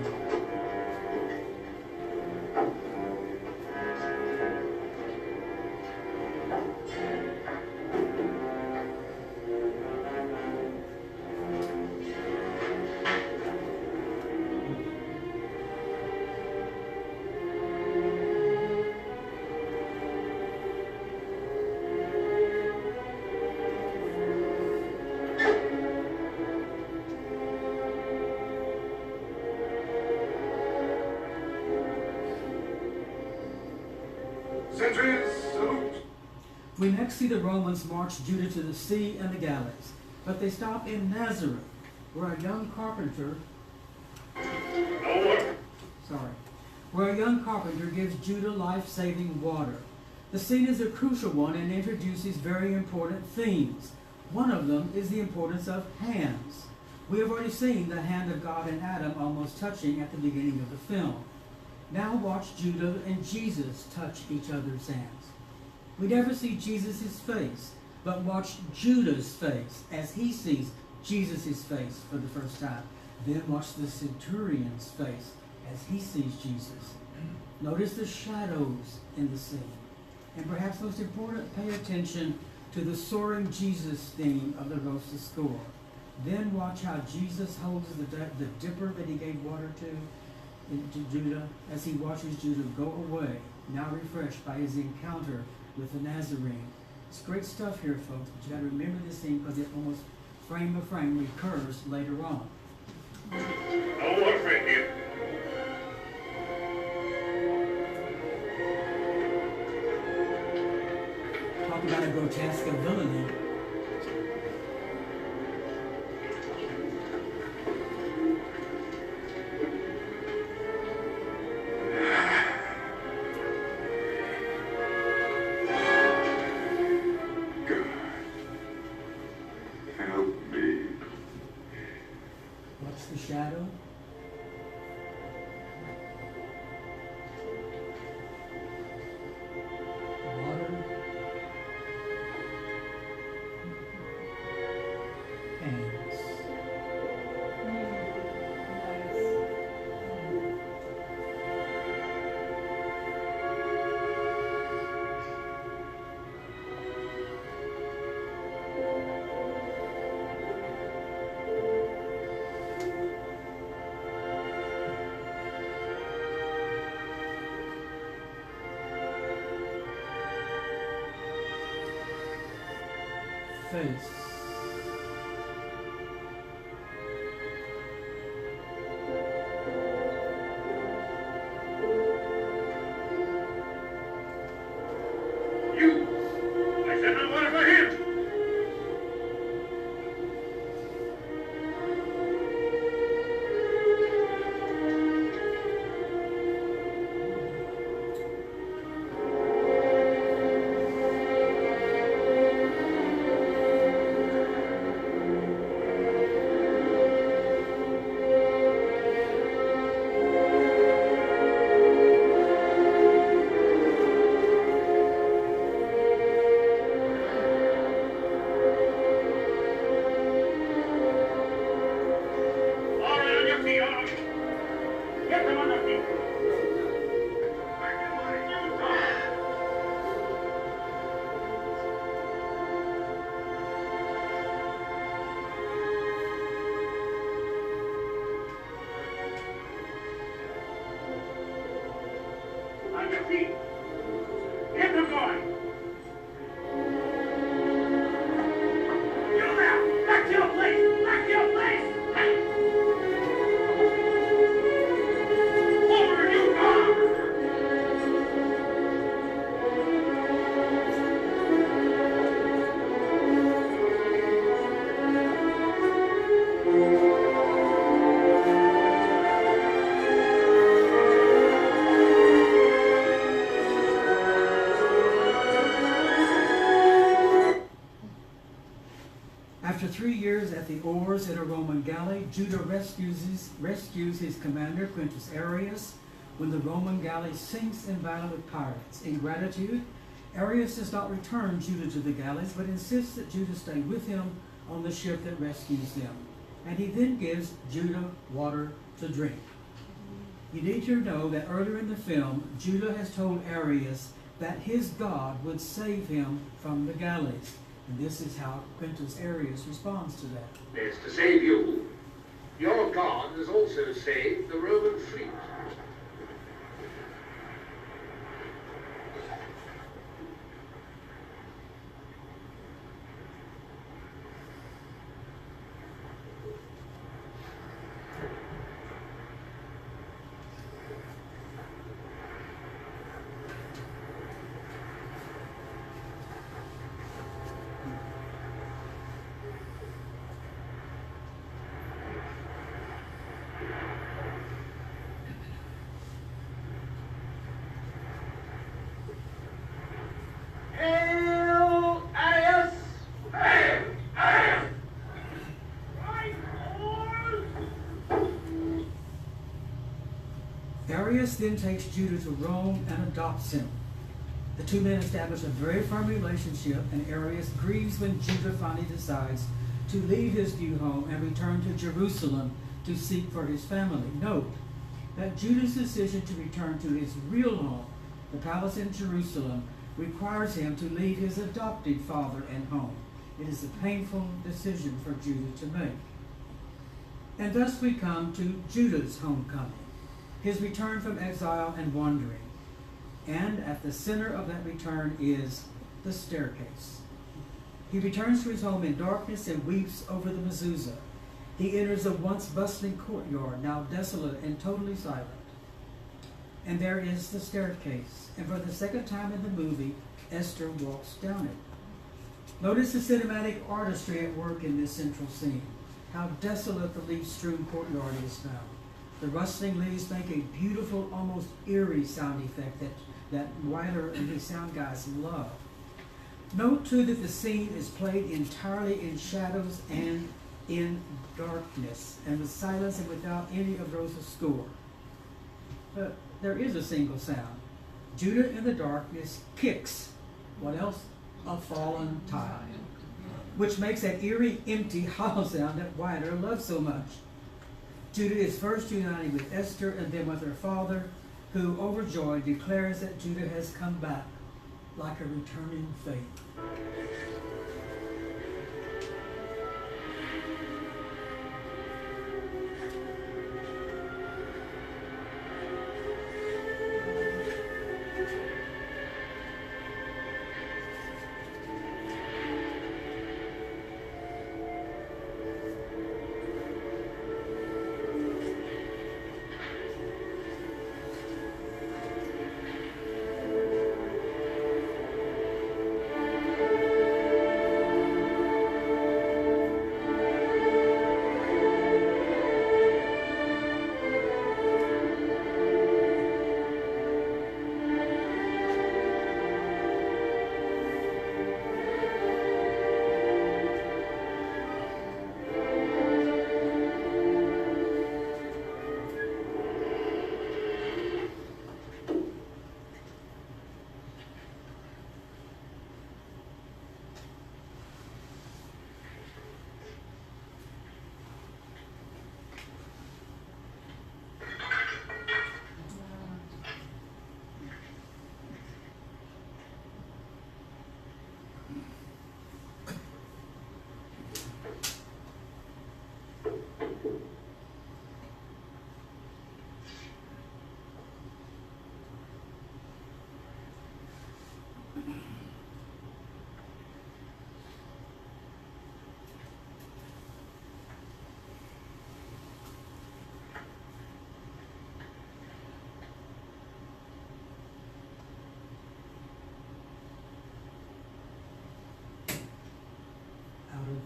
We next see the Romans march Judah to the sea and the galleys, but they stop in Nazareth, where a young carpenter gives Judah life-saving water. The scene is a crucial one and introduces very important themes. One of them is the importance of hands. We have already seen the hand of God and Adam almost touching at the beginning of the film. Now watch Judah and Jesus touch each other's hands. We never see Jesus' face, but watch Judah's face as he sees Jesus' face for the first time. Then watch the centurion's face as he sees Jesus. Notice the shadows in the scene. And perhaps most important, pay attention to the soaring Jesus theme of the Rosa score. Then watch how Jesus holds the dipper that he gave water to Judah as he watches Judah go away, now refreshed by his encounter with the Nazarene. It's great stuff here, folks, but you got to remember this scene because it almost frame by frame recurs later on. No more friend here. Talk about a grotesque of villainy. The shadow. Water. Hands. Face. You! I said no water for him! 3 years at the oars in a Roman galley, Judah rescues his commander, Quintus Arrius, when the Roman galley sinks in battle with pirates. In gratitude, Arrius does not return Judah to the galleys, but insists that Judah stay with him on the ship that rescues them. And he then gives Judah water to drink. You need to know that earlier in the film, Judah has told Arrius that his God would save him from the galleys. And this is how Quintus Arrius responds to that. It's to save you. Your God has also saved the Roman fleet. Hail, Arrius! Hail, Arrius! Right oars! Arrius then takes Judah to Rome and adopts him. The two men establish a very firm relationship, and Arrius grieves when Judah finally decides to leave his new home and return to Jerusalem to seek for his family. Note that Judah's decision to return to his real home, the palace in Jerusalem, requires him to leave his adopted father and home. It is a painful decision for Judah to make. And thus we come to Judah's homecoming, his return from exile and wandering. And at the center of that return is the staircase. He returns to his home in darkness and weeps over the mezuzah. He enters a once bustling courtyard, now desolate and totally silent. And there is the staircase. And for the second time in the movie, Esther walks down it. Notice the cinematic artistry at work in this central scene. How desolate the leaf-strewn courtyard is now. The rustling leaves make a beautiful, almost eerie sound effect that Weiler and his sound guys love. Note too that the scene is played entirely in shadows and in darkness, and with silence and without any of Rosa's score. But there is a single sound. Judah in the darkness kicks, what else? A fallen tile, which makes that eerie, empty, hollow sound that Weiler loves so much. Judah is first united with Esther and then with her father, who, overjoyed, declares that Judah has come back like a returning faith.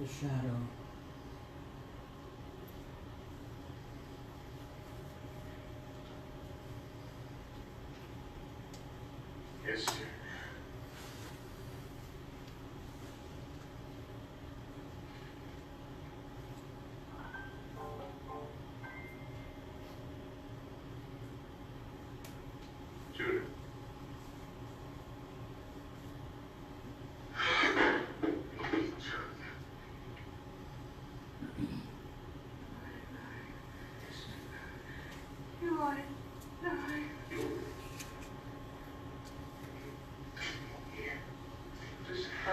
The shadow. Yes, sir. Though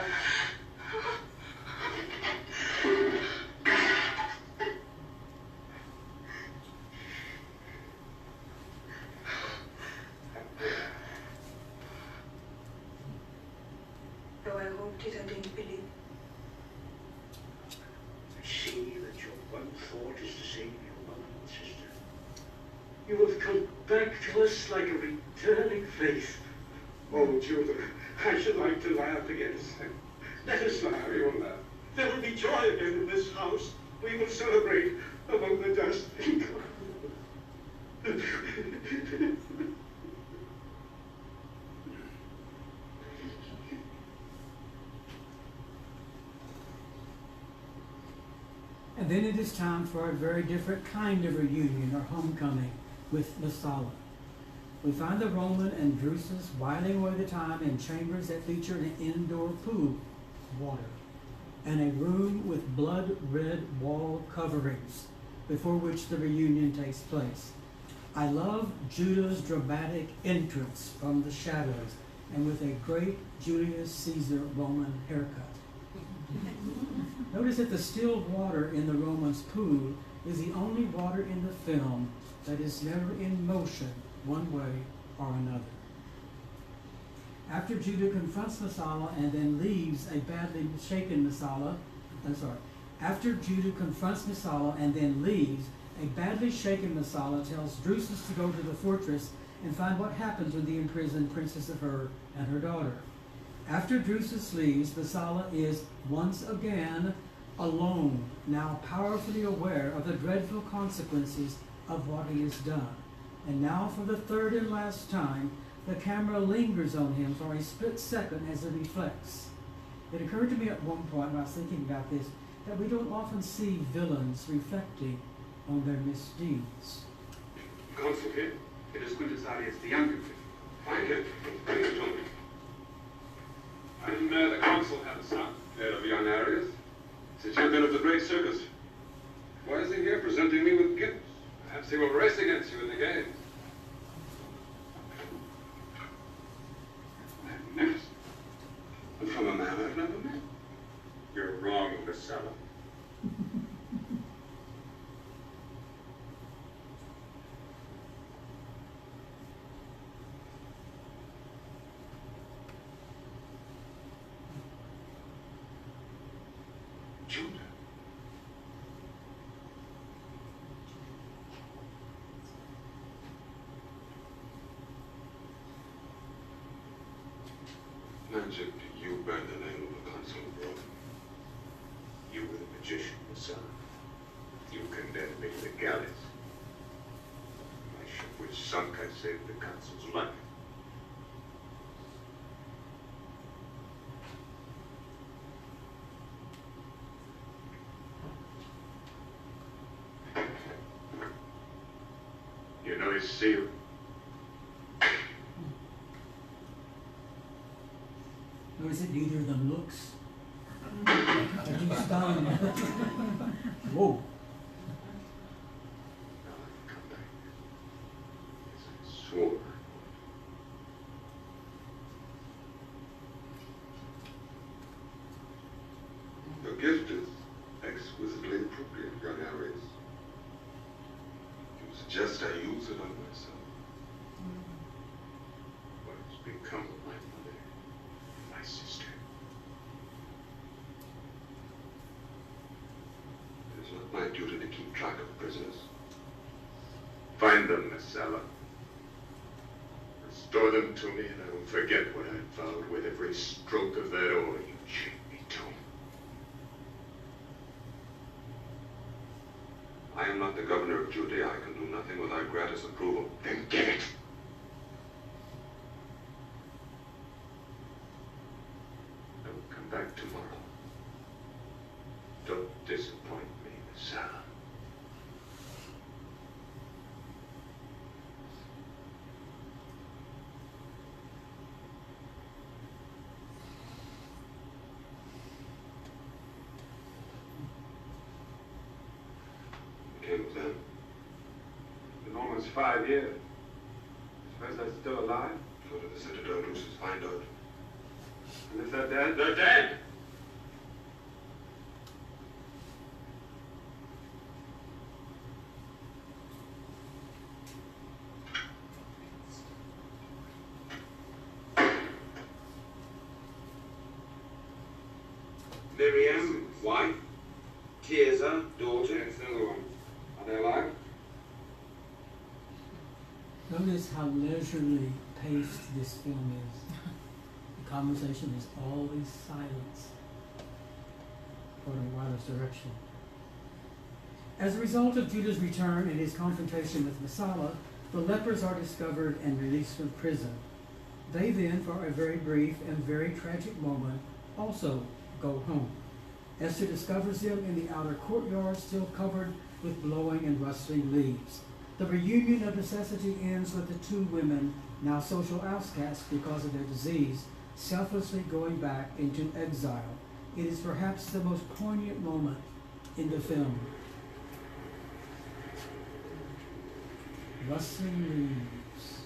I hoped it, I didn't believe. I see that your one thought is to save your mother and sister. You have come back to us like a returning faith. Oh, children, I should like to laugh again. Let us laugh. We will laugh. There will be joy again in this house. We will celebrate among the dust. And then it is time for a very different kind of reunion or homecoming with Messala. We find the Roman and Drusus whiling away the time in chambers that feature an indoor pool of water and a room with blood-red wall coverings before which the reunion takes place. I love Judah's dramatic entrance from the shadows and with a great Julius Caesar Roman haircut. Notice that the still water in the Romans' pool is the only water in the film that is never in motion one way or another. After Judah confronts Messala and then leaves a badly shaken Messala, after Judah confronts Messala and then leaves, a badly shaken Messala tells Drusus to go to the fortress and find what happens with the imprisoned Princess of Hur and her daughter. After Drusus leaves, Messala is once again alone, now powerfully aware of the dreadful consequences of what he has done. And now, for the third and last time, the camera lingers on him for a split second as it reflects. It occurred to me at one point when I was thinking about this that we don't often see villains reflecting on their misdeeds. Consul here. It is Quintus Arius, the younger. Thank you. Bring it to me. I didn't know the consul had a son. Head of young Arius. Is the champion of the great circus? Why is he here presenting me with gifts? Perhaps he will race against you in the games. Magnificent. And from a man I've never met. You're wrong, Messala. Judah. Magic, you bear the name of the consul of Rome. You were the magician, Messala. You condemned me to the galleys. My ship which sunk, I saved the consul's life. You know his seal? Or is it neither of them looks? Are you stunned? Whoa. Now I've come back. As I swore. Your gift is exquisitely appropriate, young Arius. You suggest I use it on myself. What has become of my mother and my sister? It is not my duty to keep track of prisoners. Find them, Messala. Restore them to me, and I will forget what I vowed with every stroke of that oar you chained me to. I am not the governor of Judea. I can do nothing without gratis approval. Then give it. I will come back tomorrow. Don't disappoint me, Messala. Came with them. Been almost 5 years. Suppose they're still alive? Go to the Citadel, Drusus, find out. And if they're dead? They're dead! Miriam, wife. Tiesa, daughter. Yes, the other one. Are they alive? Notice how leisurely paced this film is. The conversation is always silence, according to Wilder's direction. As a result of Judah's return and his confrontation with Messala, the lepers are discovered and released from prison. They then, for a very brief and very tragic moment, also go home. Esther discovers them in the outer courtyard, still covered with blowing and rustling leaves. The reunion of necessity ends with the two women, now social outcasts because of their disease, selflessly going back into exile. It is perhaps the most poignant moment in the film. Rustling leaves.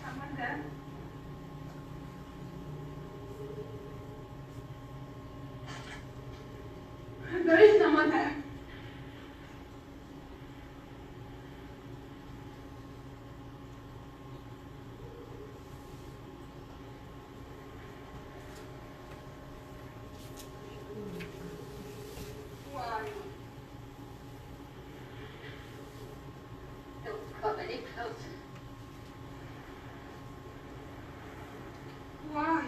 Someone there? There is someone there. Why? Don't come any closer. Why?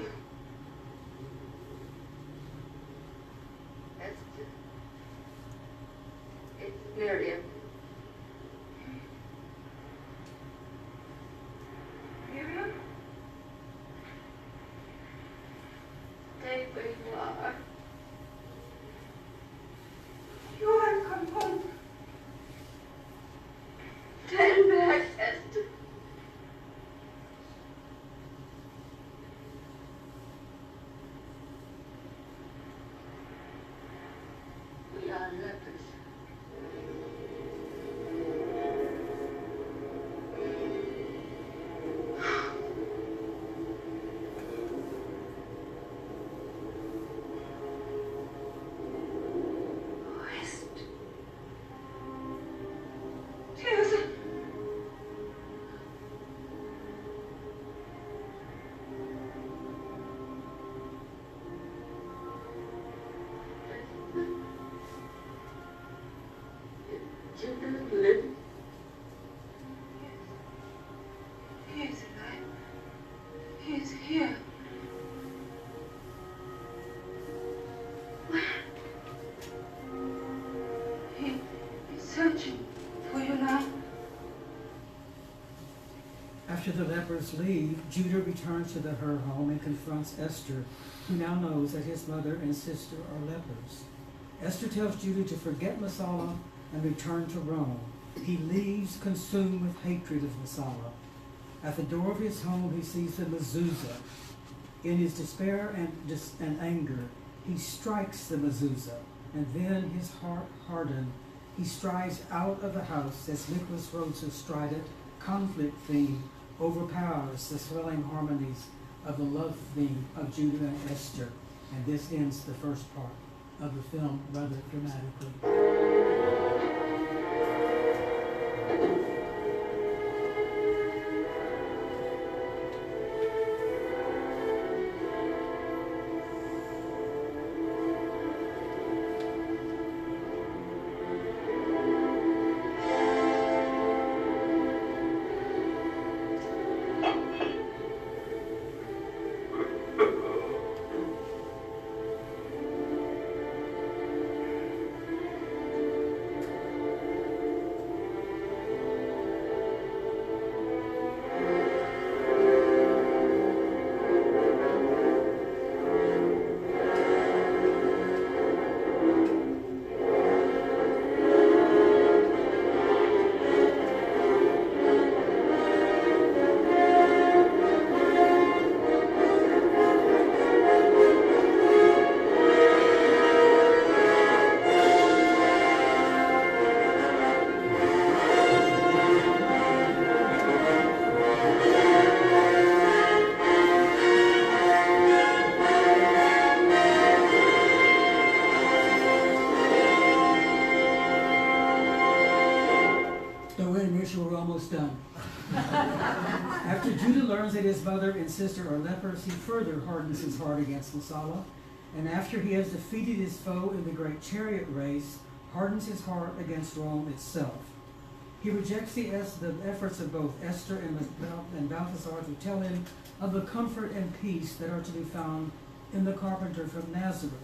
Esther. It's Miriam. Miriam? Stay where you are. You have come home. Turn back, Esther. We are lepers. West. Tiesa. Judah live. He is alive. He is here. Where? He is searching for you now. After the lepers leave, Judah returns to the Hur home and confronts Esther, who now knows that his mother and sister are lepers. Esther tells Judah to forget Messala and return to Rome. He leaves consumed with hatred of Messala. At the door of his home, he sees the mezuzah. In his despair and anger, he strikes the mezuzah, and then his heart hardened. He strides out of the house as Nicholas Rose's strident conflict theme overpowers the swelling harmonies of the love theme of Judah and Esther. And this ends the first part of the film rather dramatically. almost done. After Judah learns that his mother and sister are lepers, he further hardens his heart against Messala, and after he has defeated his foe in the great chariot race, hardens his heart against Rome itself. He rejects the efforts of both Esther and Balthasar to tell him of the comfort and peace that are to be found in the carpenter from Nazareth.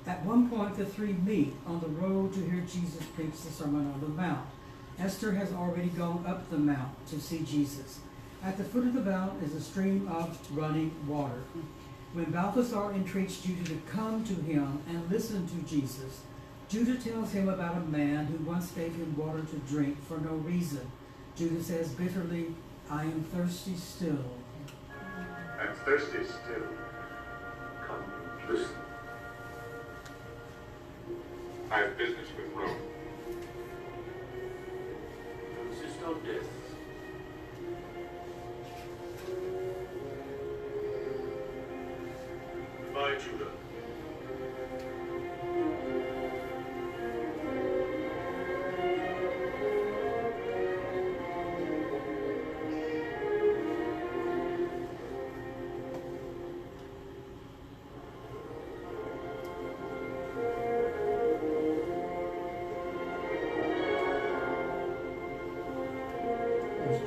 At one point, the three meet on the road to hear Jesus preach the Sermon on the Mount. Esther has already gone up the mount to see Jesus. At the foot of the mount is a stream of running water. When Balthasar entreats Judah to come to him and listen to Jesus, Judah tells him about a man who once gave him water to drink for no reason. Judah says bitterly, "I am thirsty still." I'm thirsty still. Come, listen. I have business with Rome. Insist on death. Goodbye, Judah.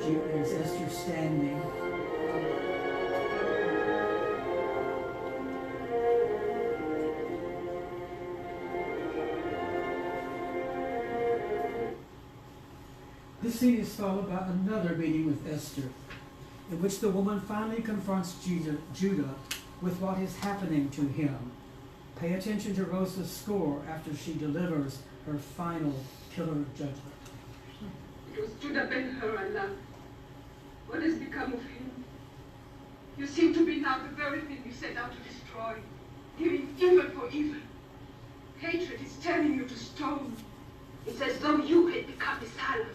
There's Esther standing. This scene is followed by another meeting with Esther, in which the woman finally confronts Judah with what is happening to him. Pay attention to Rosa's score after she delivers her final killer judgment. It was Judah Ben Hur I loved. What has become of him? You seem to be now the very thing you set out to destroy, giving evil for evil. Hatred is turning you to stone. It's as though you had become Messala.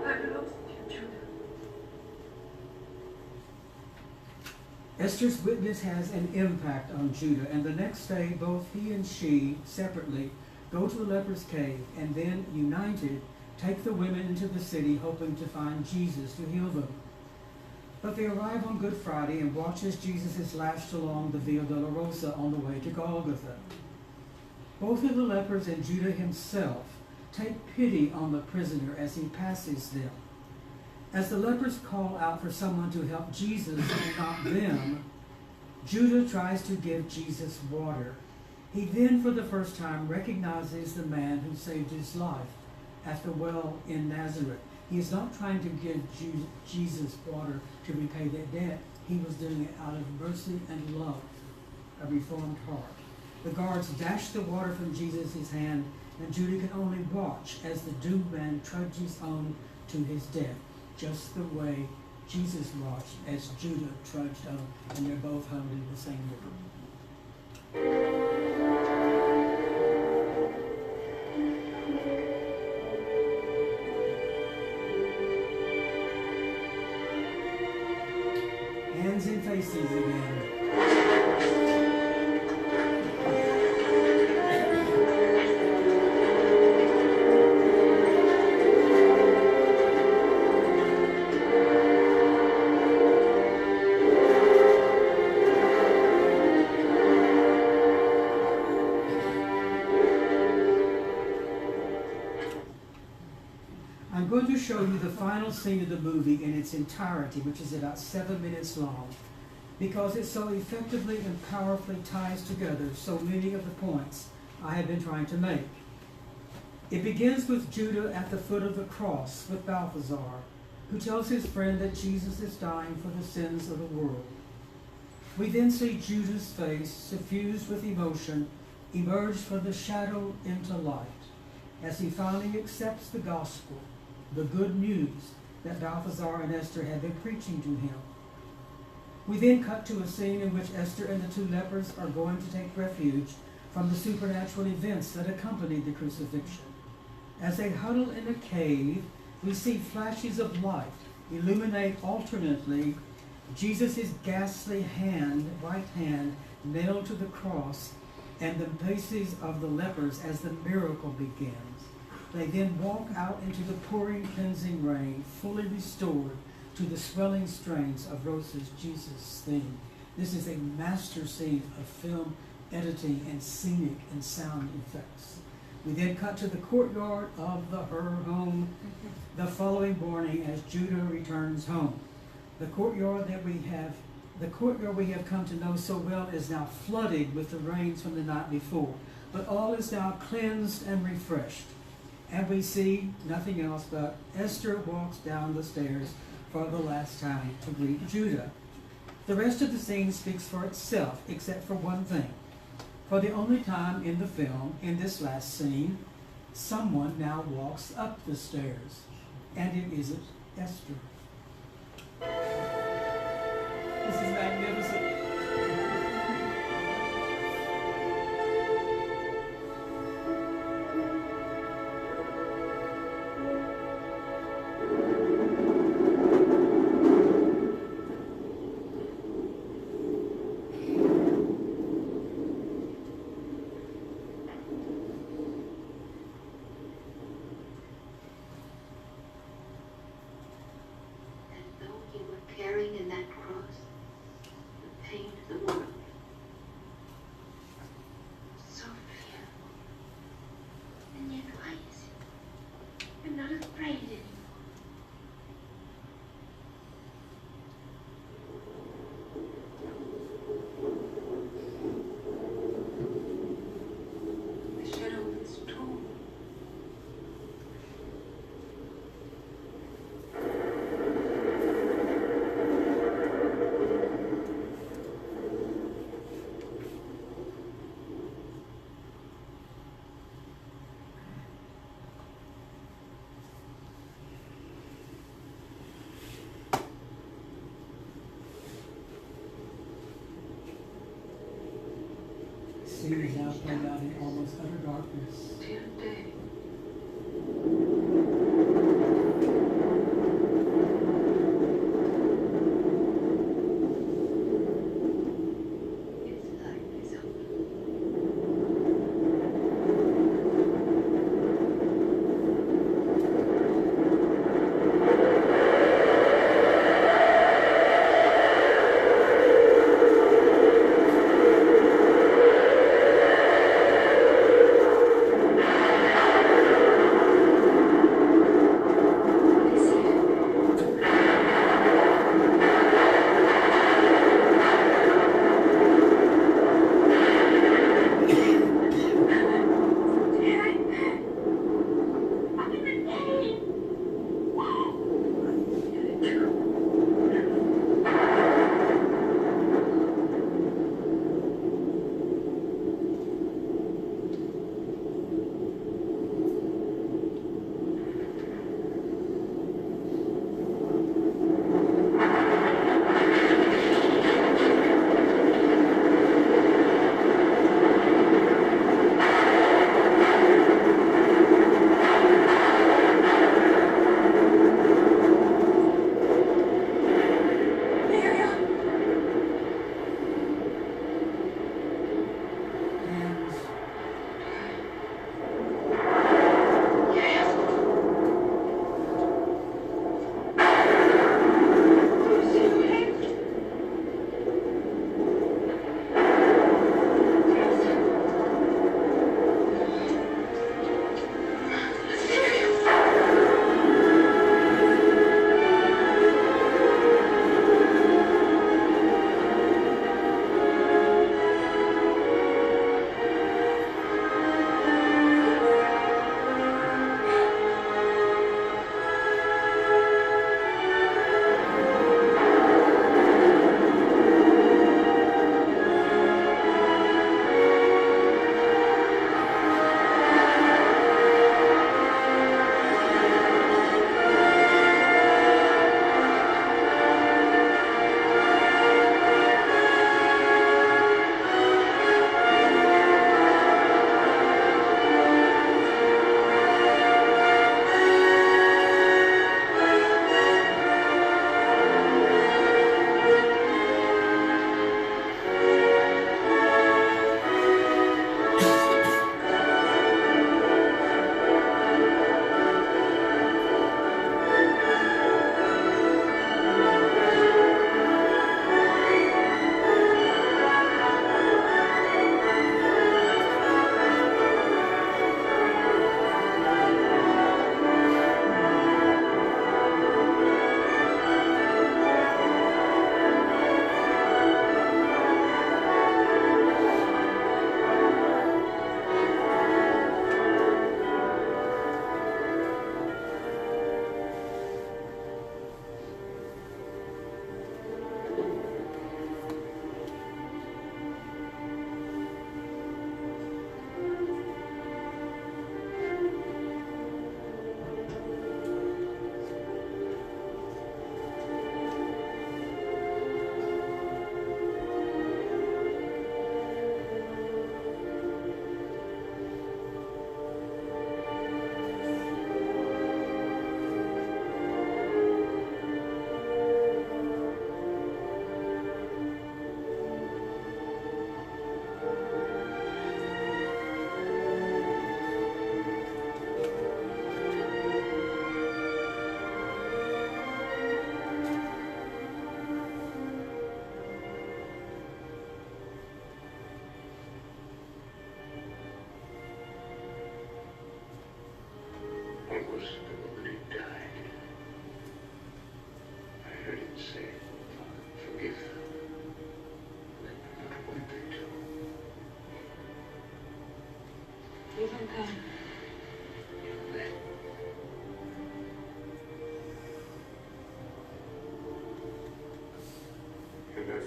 I've lost you, Judah. Esther's witness has an impact on Judah, and the next day both he and she, separately, go to the leper's cave, and then, united, take the women into the city, hoping to find Jesus to heal them. But they arrive on Good Friday and watch as Jesus is lashed along the Via Dolorosa on the way to Golgotha. Both of the lepers and Judah himself take pity on the prisoner as he passes them. As the lepers call out for someone to help Jesus and not them, Judah tries to give Jesus water. He then, for the first time, recognizes the man who saved his life at the well in Nazareth. He is not trying to give Jesus water to repay that debt. He was doing it out of mercy and love, a reformed heart. The guards dash the water from Jesus' hand, and Judah can only watch as the doomed man trudges on to his death, just the way Jesus watched as Judah trudged on, and they're both hung in the same river. Hands and faces again. I'm going to show you the final scene of the movie in its entirety, which is about 7 minutes long, because it so effectively and powerfully ties together so many of the points I have been trying to make. It begins with Judah at the foot of the cross with Balthasar, who tells his friend that Jesus is dying for the sins of the world. We then see Judah's face, suffused with emotion, emerge from the shadow into light, as he finally accepts the gospel, the good news that Balthasar and Esther had been preaching to him. We then cut to a scene in which Esther and the two lepers are going to take refuge from the supernatural events that accompanied the crucifixion. As they huddle in a cave, we see flashes of light illuminate alternately Jesus' ghastly hand, right hand, nailed to the cross, and the faces of the lepers as the miracle begins. They then walk out into the pouring, cleansing rain, fully restored to the swelling strains of Rosa's Jesus theme. This is a master scene of film editing and scenic and sound effects. We then cut to the courtyard of the Hur home the following morning as Judah returns home. The courtyard we have come to know so well is now flooded with the rains from the night before, but all is now cleansed and refreshed. And we see nothing else but Esther walks down the stairs for the last time to greet Judah. The rest of the scene speaks for itself, except for one thing. For the only time in the film, in this last scene, someone now walks up the stairs, and it isn't Esther. This is magnificent. Carrying in that cross the pain of the world. So fearful. And yet why is it? I'm not afraid anymore. The shadow is torn. The scene is now played out in almost utter darkness. Till day. Its life is over.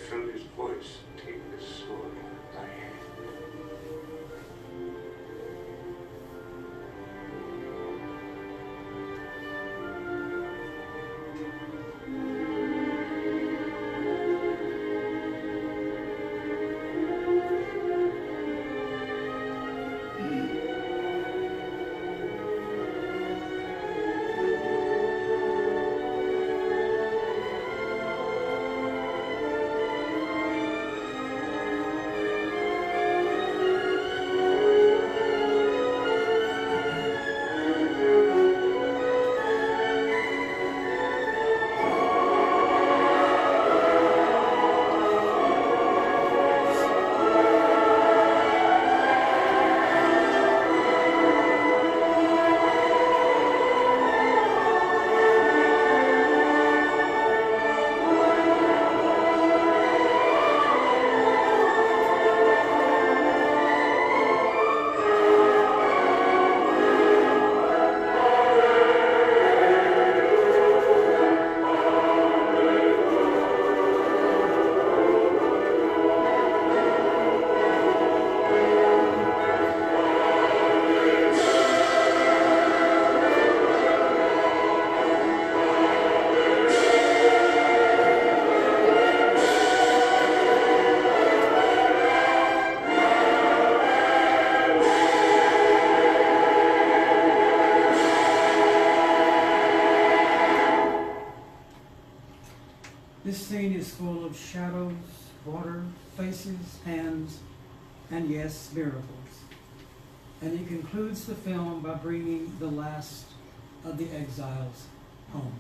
from his voice, take this sword in thy hand. This scene is full of shadows, water, faces, hands, and yes, miracles. And it concludes the film by bringing the last of the exiles home.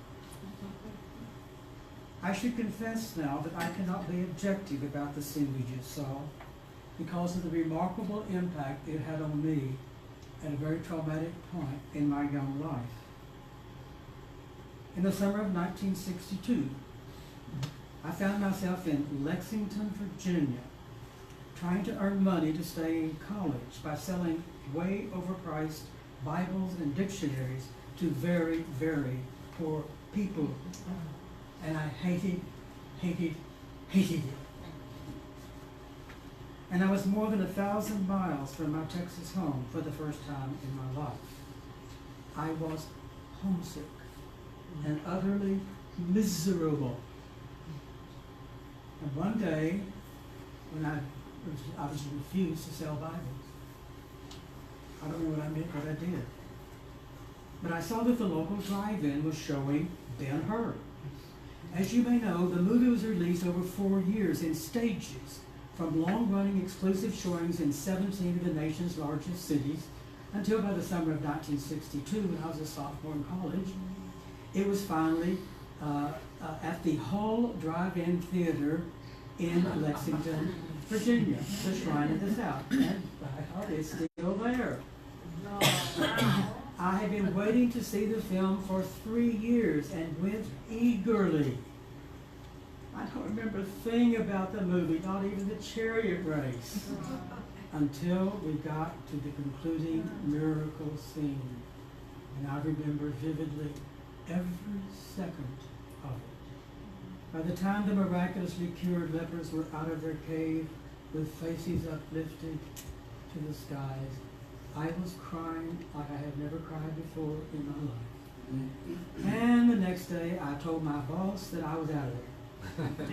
I should confess now that I cannot be objective about the scene we just saw because of the remarkable impact it had on me at a very traumatic point in my young life. In the summer of 1962, I found myself in Lexington, Virginia, trying to earn money to stay in college by selling way overpriced Bibles and dictionaries to very, very poor people. And I hated it. And I was more than 1,000 miles from my Texas home for the first time in my life. I was homesick and utterly miserable. And one day, when I was refused to sell Bibles, I don't know what I meant, but I did. But I saw that the local drive-in was showing Ben Hur. As you may know, the movie was released over 4 years in stages, from long-running exclusive showings in 17 of the nation's largest cities, until by the summer of 1962, when I was a sophomore in college, it was finally at the Hull Drive-In Theater in Lexington, Virginia, the Shrine of the South. And by God, it's still there. I had been waiting to see the film for 3 years and went eagerly. I don't remember a thing about the movie, not even the chariot race, until we got to the concluding miracle scene. And I remember vividly every second of it. By the time the miraculously cured lepers were out of their cave with faces uplifted to the skies, I was crying like I had never cried before in my life. And the next day, I told my boss that I was out of there.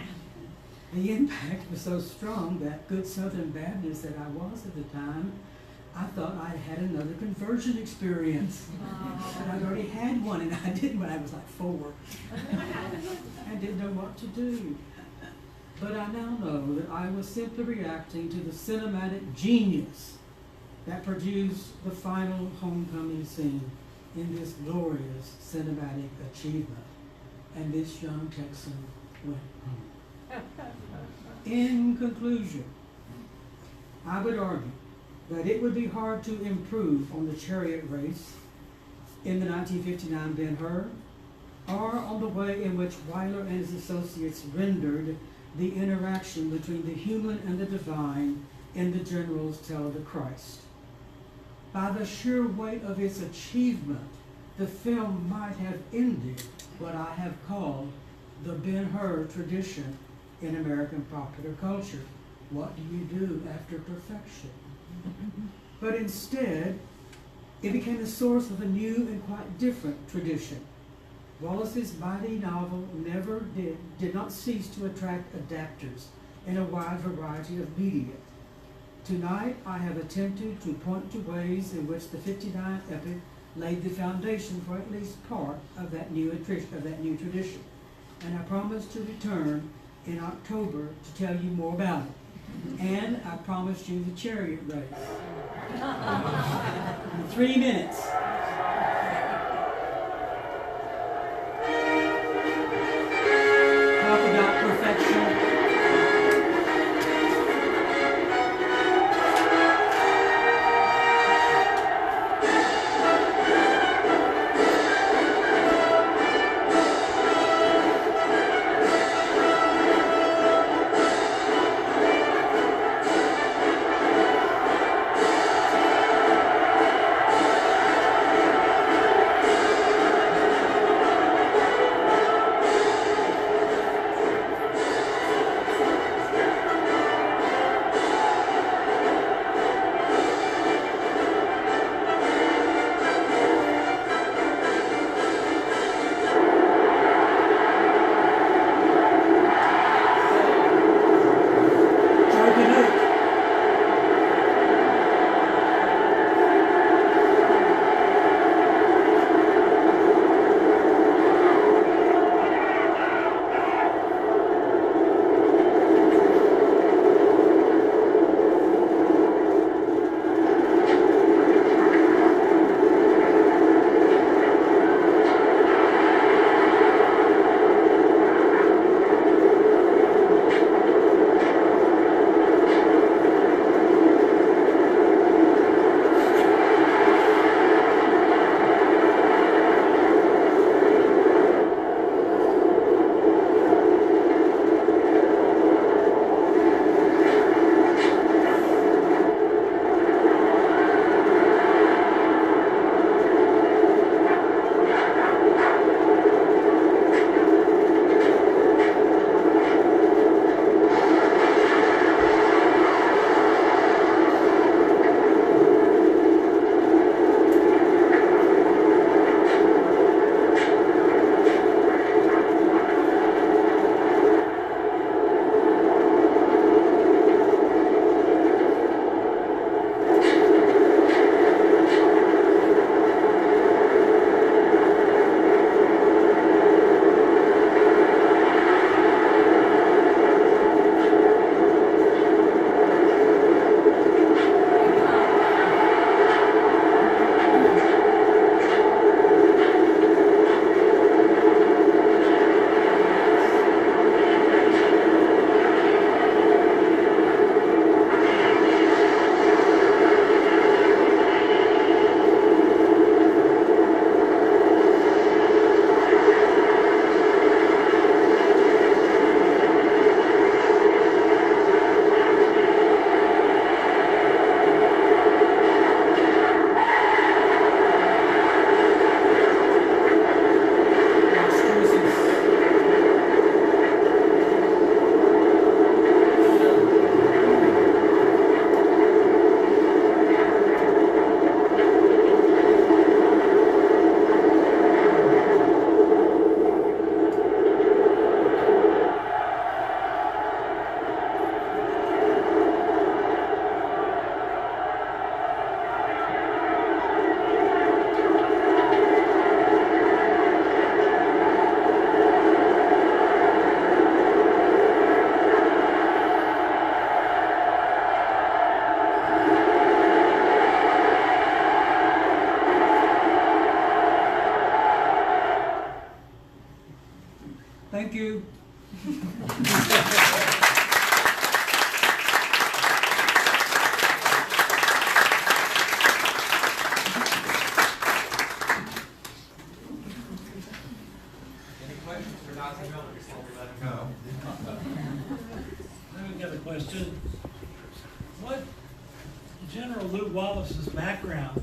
The impact was so strong that good Southern Baptist that I was at the time, I thought I'd had another conversion experience. But I'd already had one, and I did when I was like 4. I didn't know what to do. But I now know that I was simply reacting to the cinematic genius that produced the final homecoming scene in this glorious cinematic achievement. And this young Texan went home. In conclusion, I would argue that it would be hard to improve on the chariot race in the 1959 Ben Hur, or on the way in which Weiler and his associates rendered the interaction between the human and the divine in the General's Tale of the Christ. By the sheer weight of its achievement, the film might have ended what I have called the Ben Hur tradition in American popular culture. What do you do after perfection? But instead, it became the source of a new and quite different tradition. Wallace's mighty novel did not cease to attract adapters in a wide variety of media. Tonight, I have attempted to point to ways in which the 59 epic laid the foundation for at least part of that new tradition. And I promise to return in October to tell you more about it. And I promised you the chariot race. In 3 minutes. Talk about perfection. Thank you. Any questions for Dr. Miller before we let him go? I've got a question. What General Lew Wallace's background,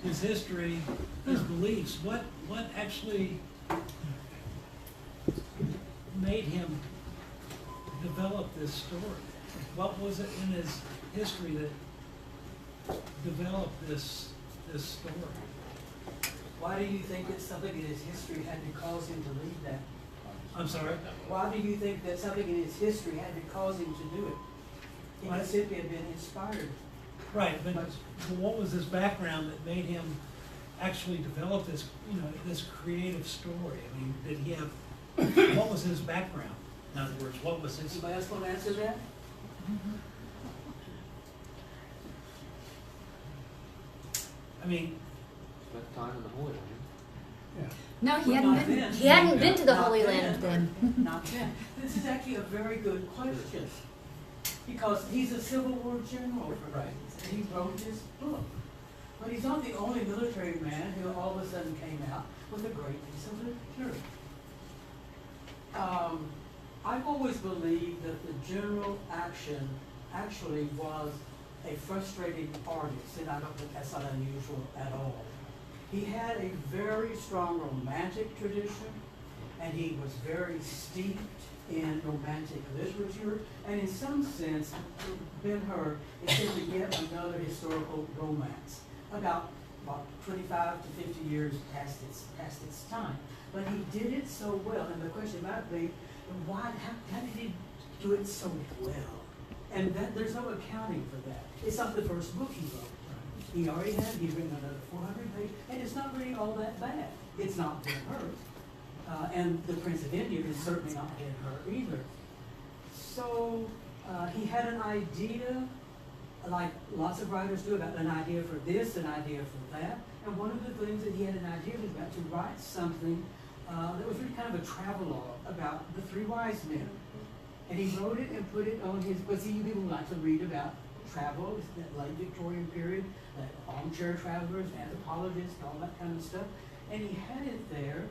his history, his beliefs, what actually made him develop this story? What was it in his history that developed this story? Why do you think that something in his history had to cause him to leave that? I'm sorry? Why do you think that something in his history had to cause him to do it? He must simply have been inspired. Right, but what was his background that made him actually develop this, this creative story? I mean, did he have, what was his background? In other words, what was his? Anybody else want to answer that? I mean, Spent time in the Holy Land. Yeah. No, he Well, hadn't not been. then. He hadn't been to the Not Holy then. Land then. Not then. This is actually a very good question. Because he's a Civil War general, for instance, and he wrote this book. But he's not the only military man who all of a sudden came out with a great piece of literature. I've always believed that the general action actually was a frustrated artist, and I don't think that's not unusual at all. He had a very strong romantic tradition, and he was very steeped in romantic literature, and in some sense, Ben Hur is simply yet another historical romance about 25 to 50 years past its time. But he did it so well, and the question might be, how did he do it so well? And there's no accounting for that. It's not the first book he wrote. He's written another 400 pages, and it's not really all that bad. It's not Ben Hur. And The Prince of India is certainly not Ben Hur either. So he had an idea, like lots of writers do, about an idea for this, an idea for that. And one of the things that he had an idea was about to write something that was really kind of a travelogue about the three wise men. And he wrote it and put it on his, because you people like to read about travel, that late Victorian period, armchair travelers, anthropologists, all that kind of stuff. And he had it there,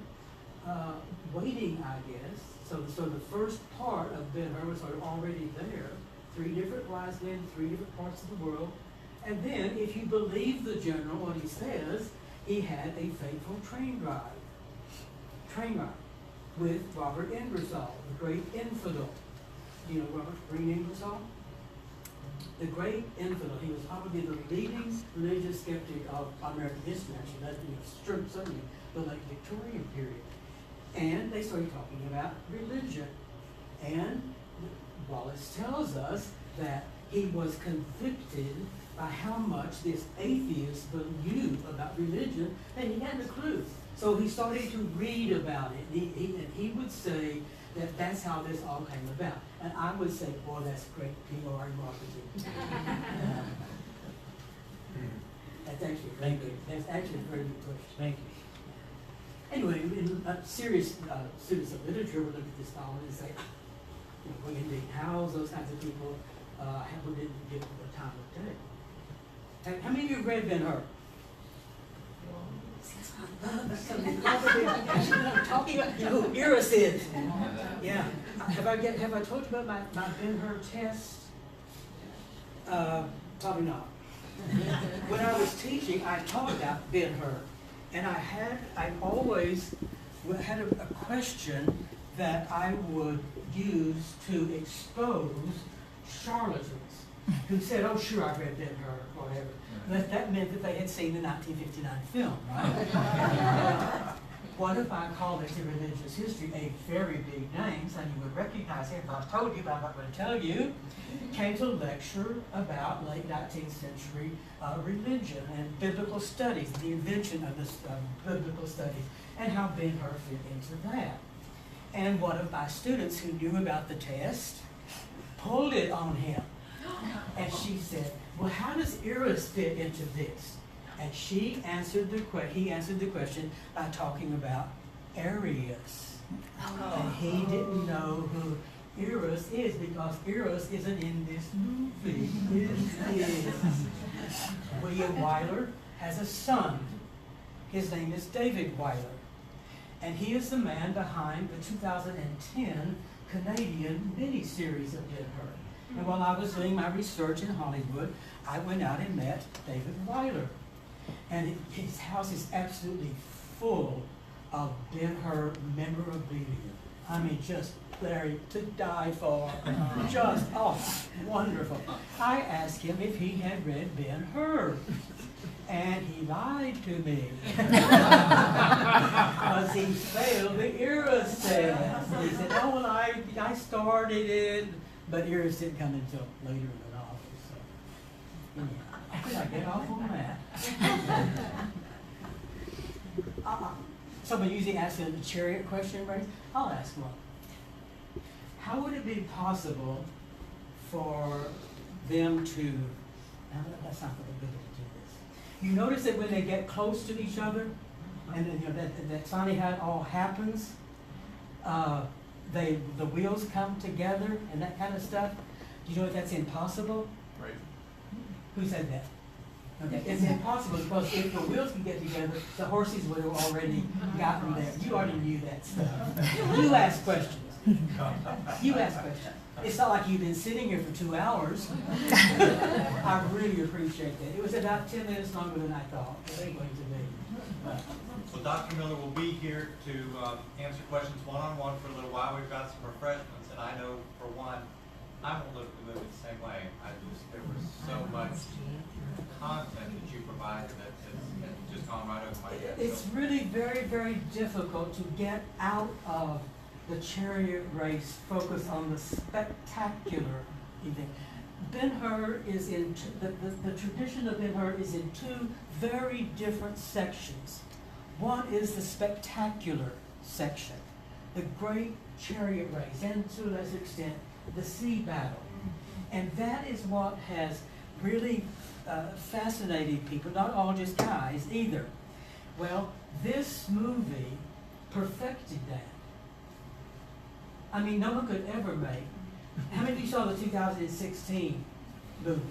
waiting, I guess. So the first part of Ben Hur was sort of already there. 3 different wise men, 3 different parts of the world. And then, if you believe the general, what he says, he had a fateful train ride with Robert Ingersoll, the great infidel. Do you know Robert Green Ingersoll? The great infidel. He was probably the leading religious skeptic of American history, actually, certainly the late Victorian period. And they started talking about religion. And Wallace tells us that he was convicted by how much this atheist knew about religion, and he had a clue. So he started to read about it. And he would say that that's how this all came about. And I would say, boy, that's great PR marketing. That's actually a very good, that's actually a very good question. Thank you. Anyway, in serious students of literature would look at this novel and say, William Dean Howells, those kinds of people, didn't give it the time of day. How many of you have read Ben Hur? I'm talking about who Iris is. Yeah. Have I told you about my Ben Hur test? Probably not. When I was teaching, I taught about Ben Hur, and I always had a question that I would use to expose charlatans who said, "Oh, sure, I've read Ben Hur," or whatever. That meant that they had seen the 1959 film, right? What if I called it in religious history a very big name, so you would recognize him if I told you, but I'm not going to tell you, came to lecture about late 19th century religion and biblical studies, the invention of this biblical studies, and how Ben Hur fit into that. And one of my students who knew about the test pulled it on him. And she said, "Well, how does Iris fit into this?" And he answered the question by talking about Arius. And he didn't know who Iris is because Iris isn't in this movie. It is. William Wyler has a son. His name is David Wyler. And he is the man behind the 2010 Canadian miniseries of Ben Hur. And while I was doing my research in Hollywood, I went out and met David Wyler. And his house is absolutely full of Ben Hur memorabilia. I mean, just Larry, to die for. Just, oh, wonderful. I asked him if he had read Ben Hur. And he lied to me. Because he failed the ERAS test. He said, oh, well, I started it, but ERAS didn't come until later in the novel. So, anyhow, how did I get off on that? Somebody usually asks a chariot question, right? I'll ask one. How would it be possible for them to, now that's not the ability to do this. You notice that when they get close to each other, and then, you know, that finally how it all happens, the wheels come together and that kind of stuff. Do you know that that's impossible? Right. Who said that? Okay, it's impossible because if the wheels can get together, the horses would have already gotten there. You already knew that stuff. You ask questions. You ask questions. It's not like you've been sitting here for 2 hours. I really appreciate that. It was about 10 minutes longer than I thought it was going to be. Well, Dr. Miller will be here to answer questions one-on-one for a little while. We've got some refreshments, and I know, for one, I won't look at the movie the same way. There was so much content that you provided that has just gone right over my head. It's really very, very difficult to get out of the chariot race, focus on the spectacular event. Ben Hur is in, the tradition of Ben Hur is in two very different sections. One is the spectacular section, the great chariot race, and to a lesser extent, the sea battle. And that is what has really fascinated people, not all just guys either. Well, this movie perfected that. I mean, no one could ever make. How many of you saw the 2016 movie?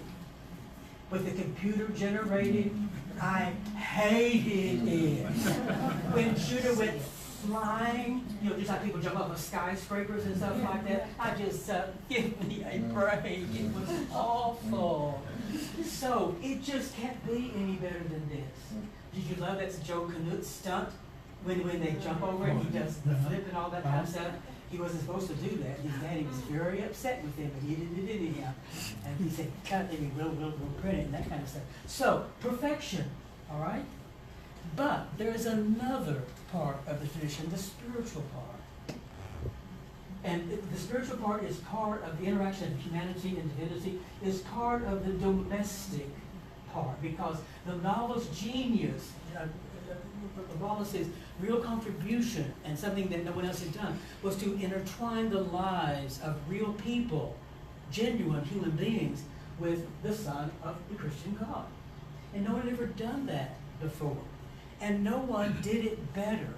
With the computer generated? I hated it. When Judah went flying, you know, just like people jump off of skyscrapers and stuff like that, I just, give me a break. It was awful. So, it just can't be any better than this. Did you love that Joe Knut stunt? When they jump over and he does the flip and all that kind of stuff? He wasn't supposed to do that. His daddy was very upset with him, but he did it anyhow. And he said, cut it, real pretty, and that kind of stuff. So, perfection, all right? But there's another part of the tradition, the spiritual part. And the spiritual part is part of the interaction of humanity and divinity, is part of the domestic part, because the novel's genius, Wallace's real contribution, and something that no one else had done, was to intertwine the lives of real people, genuine human beings, with the Son of the Christian God. And no one had ever done that before. And no one did it better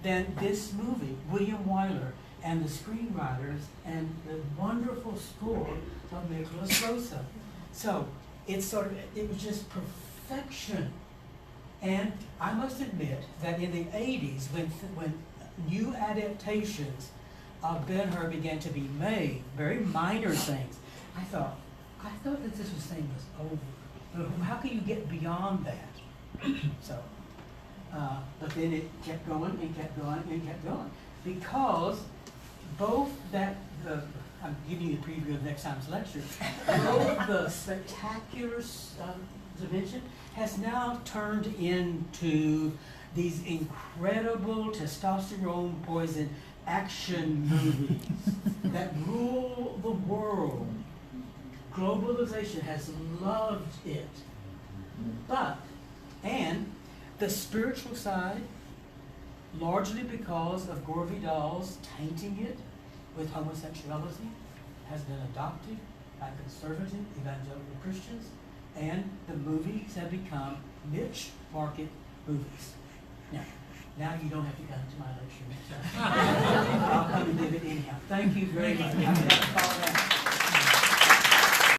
than this movie, William Wyler, and the screenwriters, and the wonderful score of Nicholas Rosa. So, it was just perfection. And I must admit that in the 80s, when new adaptations of Ben Hur began to be made, very minor things, I thought that this thing was over. How can you get beyond that? So, but then it kept going and kept going and kept going. Because both that, I'm giving you a preview of next time's lecture, both the spectacular dimension has now turned into these incredible testosterone poison action movies that rule the world. Globalization has loved it. And the spiritual side, largely because of Gore Vidal's tainting it with homosexuality, has been adopted by conservative evangelical Christians, and the movies have become niche market movies. Now you don't have to come to my lecture next time. I'll come and give it anyhow. Thank you very much.